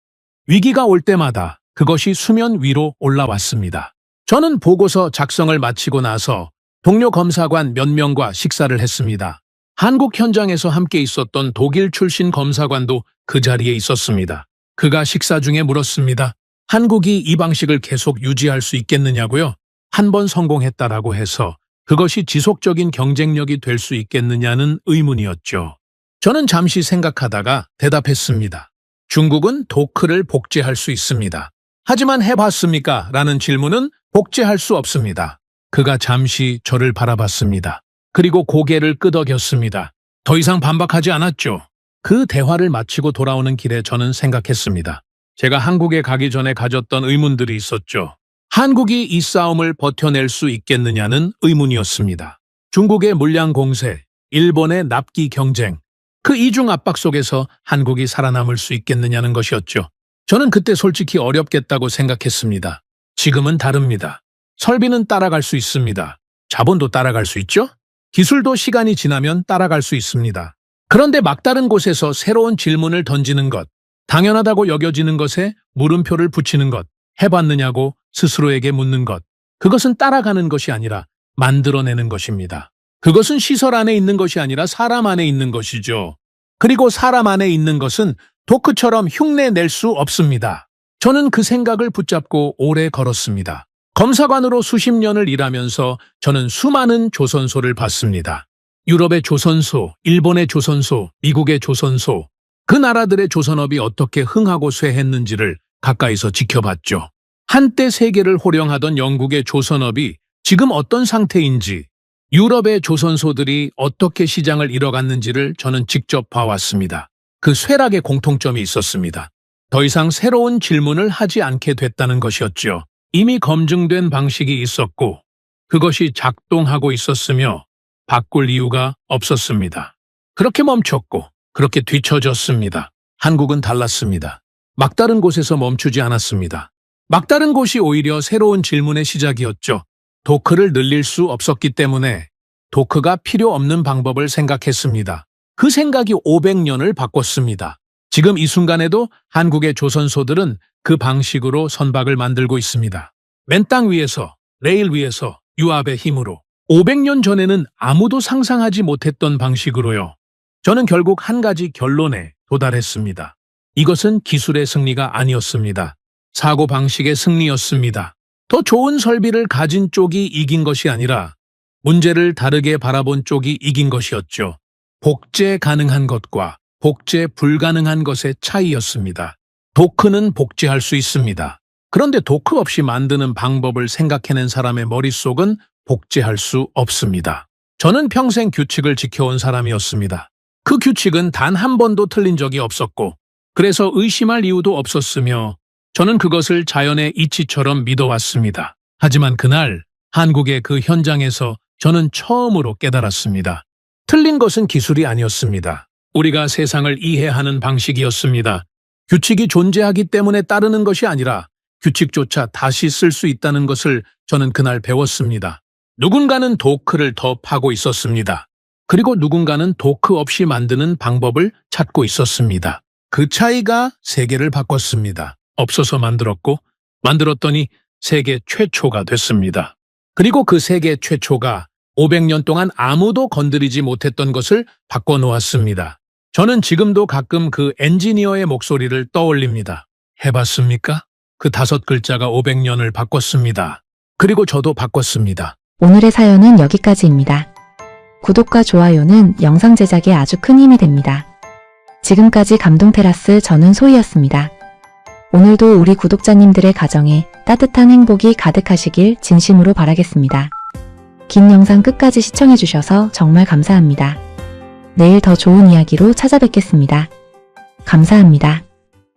위기가 올 때마다 그것이 수면 위로 올라왔습니다. 저는 보고서 작성을 마치고 나서 동료 검사관 몇 명과 식사를 했습니다. 한국 현장에서 함께 있었던 독일 출신 검사관도 그 자리에 있었습니다. 그가 식사 중에 물었습니다. 한국이 이 방식을 계속 유지할 수 있겠느냐고요? 한 번 성공했다라고 해서 그것이 지속적인 경쟁력이 될 수 있겠느냐는 의문이었죠. 저는 잠시 생각하다가 대답했습니다. 중국은 도크를 복제할 수 있습니다. 하지만 해봤습니까? 라는 질문은 복제할 수 없습니다. 그가 잠시 저를 바라봤습니다. 그리고 고개를 끄덕였습니다. 더 이상 반박하지 않았죠. 그 대화를 마치고 돌아오는 길에 저는 생각했습니다. 제가 한국에 가기 전에 가졌던 의문들이 있었죠. 한국이 이 싸움을 버텨낼 수 있겠느냐는 의문이었습니다. 중국의 물량 공세, 일본의 납기 경쟁, 그 이중 압박 속에서 한국이 살아남을 수 있겠느냐는 것이었죠. 저는 그때 솔직히 어렵겠다고 생각했습니다. 지금은 다릅니다. 설비는 따라갈 수 있습니다. 자본도 따라갈 수 있죠? 기술도 시간이 지나면 따라갈 수 있습니다. 그런데 막다른 곳에서 새로운 질문을 던지는 것, 당연하다고 여겨지는 것에 물음표를 붙이는 것, 해봤느냐고 스스로에게 묻는 것, 그것은 따라가는 것이 아니라 만들어내는 것입니다. 그것은 시설 안에 있는 것이 아니라 사람 안에 있는 것이죠. 그리고 사람 안에 있는 것은 도크처럼 흉내 낼 수 없습니다. 저는 그 생각을 붙잡고 오래 걸었습니다. 검사관으로 수십 년을 일하면서 저는 수많은 조선소를 봤습니다. 유럽의 조선소, 일본의 조선소, 미국의 조선소, 그 나라들의 조선업이 어떻게 흥하고 쇠했는지를 가까이서 지켜봤죠. 한때 세계를 호령하던 영국의 조선업이 지금 어떤 상태인지, 유럽의 조선소들이 어떻게 시장을 잃어갔는지를 저는 직접 봐왔습니다. 그 쇠락의 공통점이 있었습니다. 더 이상 새로운 질문을 하지 않게 됐다는 것이었죠. 이미 검증된 방식이 있었고 그것이 작동하고 있었으며 바꿀 이유가 없었습니다. 그렇게 멈췄고 그렇게 뒤처졌습니다. 한국은 달랐습니다. 막다른 곳에서 멈추지 않았습니다. 막다른 곳이 오히려 새로운 질문의 시작이었죠. 도크를 늘릴 수 없었기 때문에 도크가 필요 없는 방법을 생각했습니다. 그 생각이 500년을 바꿨습니다. 지금 이 순간에도 한국의 조선소들은 그 방식으로 선박을 만들고 있습니다. 맨 땅 위에서, 레일 위에서, 유압의 힘으로. 500년 전에는 아무도 상상하지 못했던 방식으로요. 저는 결국 한 가지 결론에 도달했습니다. 이것은 기술의 승리가 아니었습니다. 사고방식의 승리였습니다. 더 좋은 설비를 가진 쪽이 이긴 것이 아니라 문제를 다르게 바라본 쪽이 이긴 것이었죠. 복제 가능한 것과 복제 불가능한 것의 차이였습니다. 도크는 복제할 수 있습니다. 그런데 도크 없이 만드는 방법을 생각해낸 사람의 머릿속은 복제할 수 없습니다. 저는 평생 규칙을 지켜온 사람이었습니다. 그 규칙은 단 한 번도 틀린 적이 없었고, 그래서 의심할 이유도 없었으며, 저는 그것을 자연의 이치처럼 믿어왔습니다. 하지만 그날 한국의 그 현장에서 저는 처음으로 깨달았습니다. 틀린 것은 기술이 아니었습니다. 우리가 세상을 이해하는 방식이었습니다. 규칙이 존재하기 때문에 따르는 것이 아니라 규칙조차 다시 쓸 수 있다는 것을 저는 그날 배웠습니다. 누군가는 도크를 더 파고 있었습니다. 그리고 누군가는 도크 없이 만드는 방법을 찾고 있었습니다. 그 차이가 세계를 바꿨습니다. 없어서 만들었고, 만들었더니 세계 최초가 됐습니다. 그리고 그 세계 최초가 500년 동안 아무도 건드리지 못했던 것을 바꿔놓았습니다. 저는 지금도 가끔 그 엔지니어의 목소리를 떠올립니다. 해봤습니까? 그 5글자가 500년을 바꿨습니다. 그리고 저도 바꿨습니다. 오늘의 사연은 여기까지입니다. 구독과 좋아요는 영상 제작에 아주 큰 힘이 됩니다. 지금까지 감동테라스 저는 소희였습니다. 오늘도 우리 구독자님들의 가정에 따뜻한 행복이 가득하시길 진심으로 바라겠습니다. 긴 영상 끝까지 시청해주셔서 정말 감사합니다. 내일 더 좋은 이야기로 찾아뵙겠습니다. 감사합니다.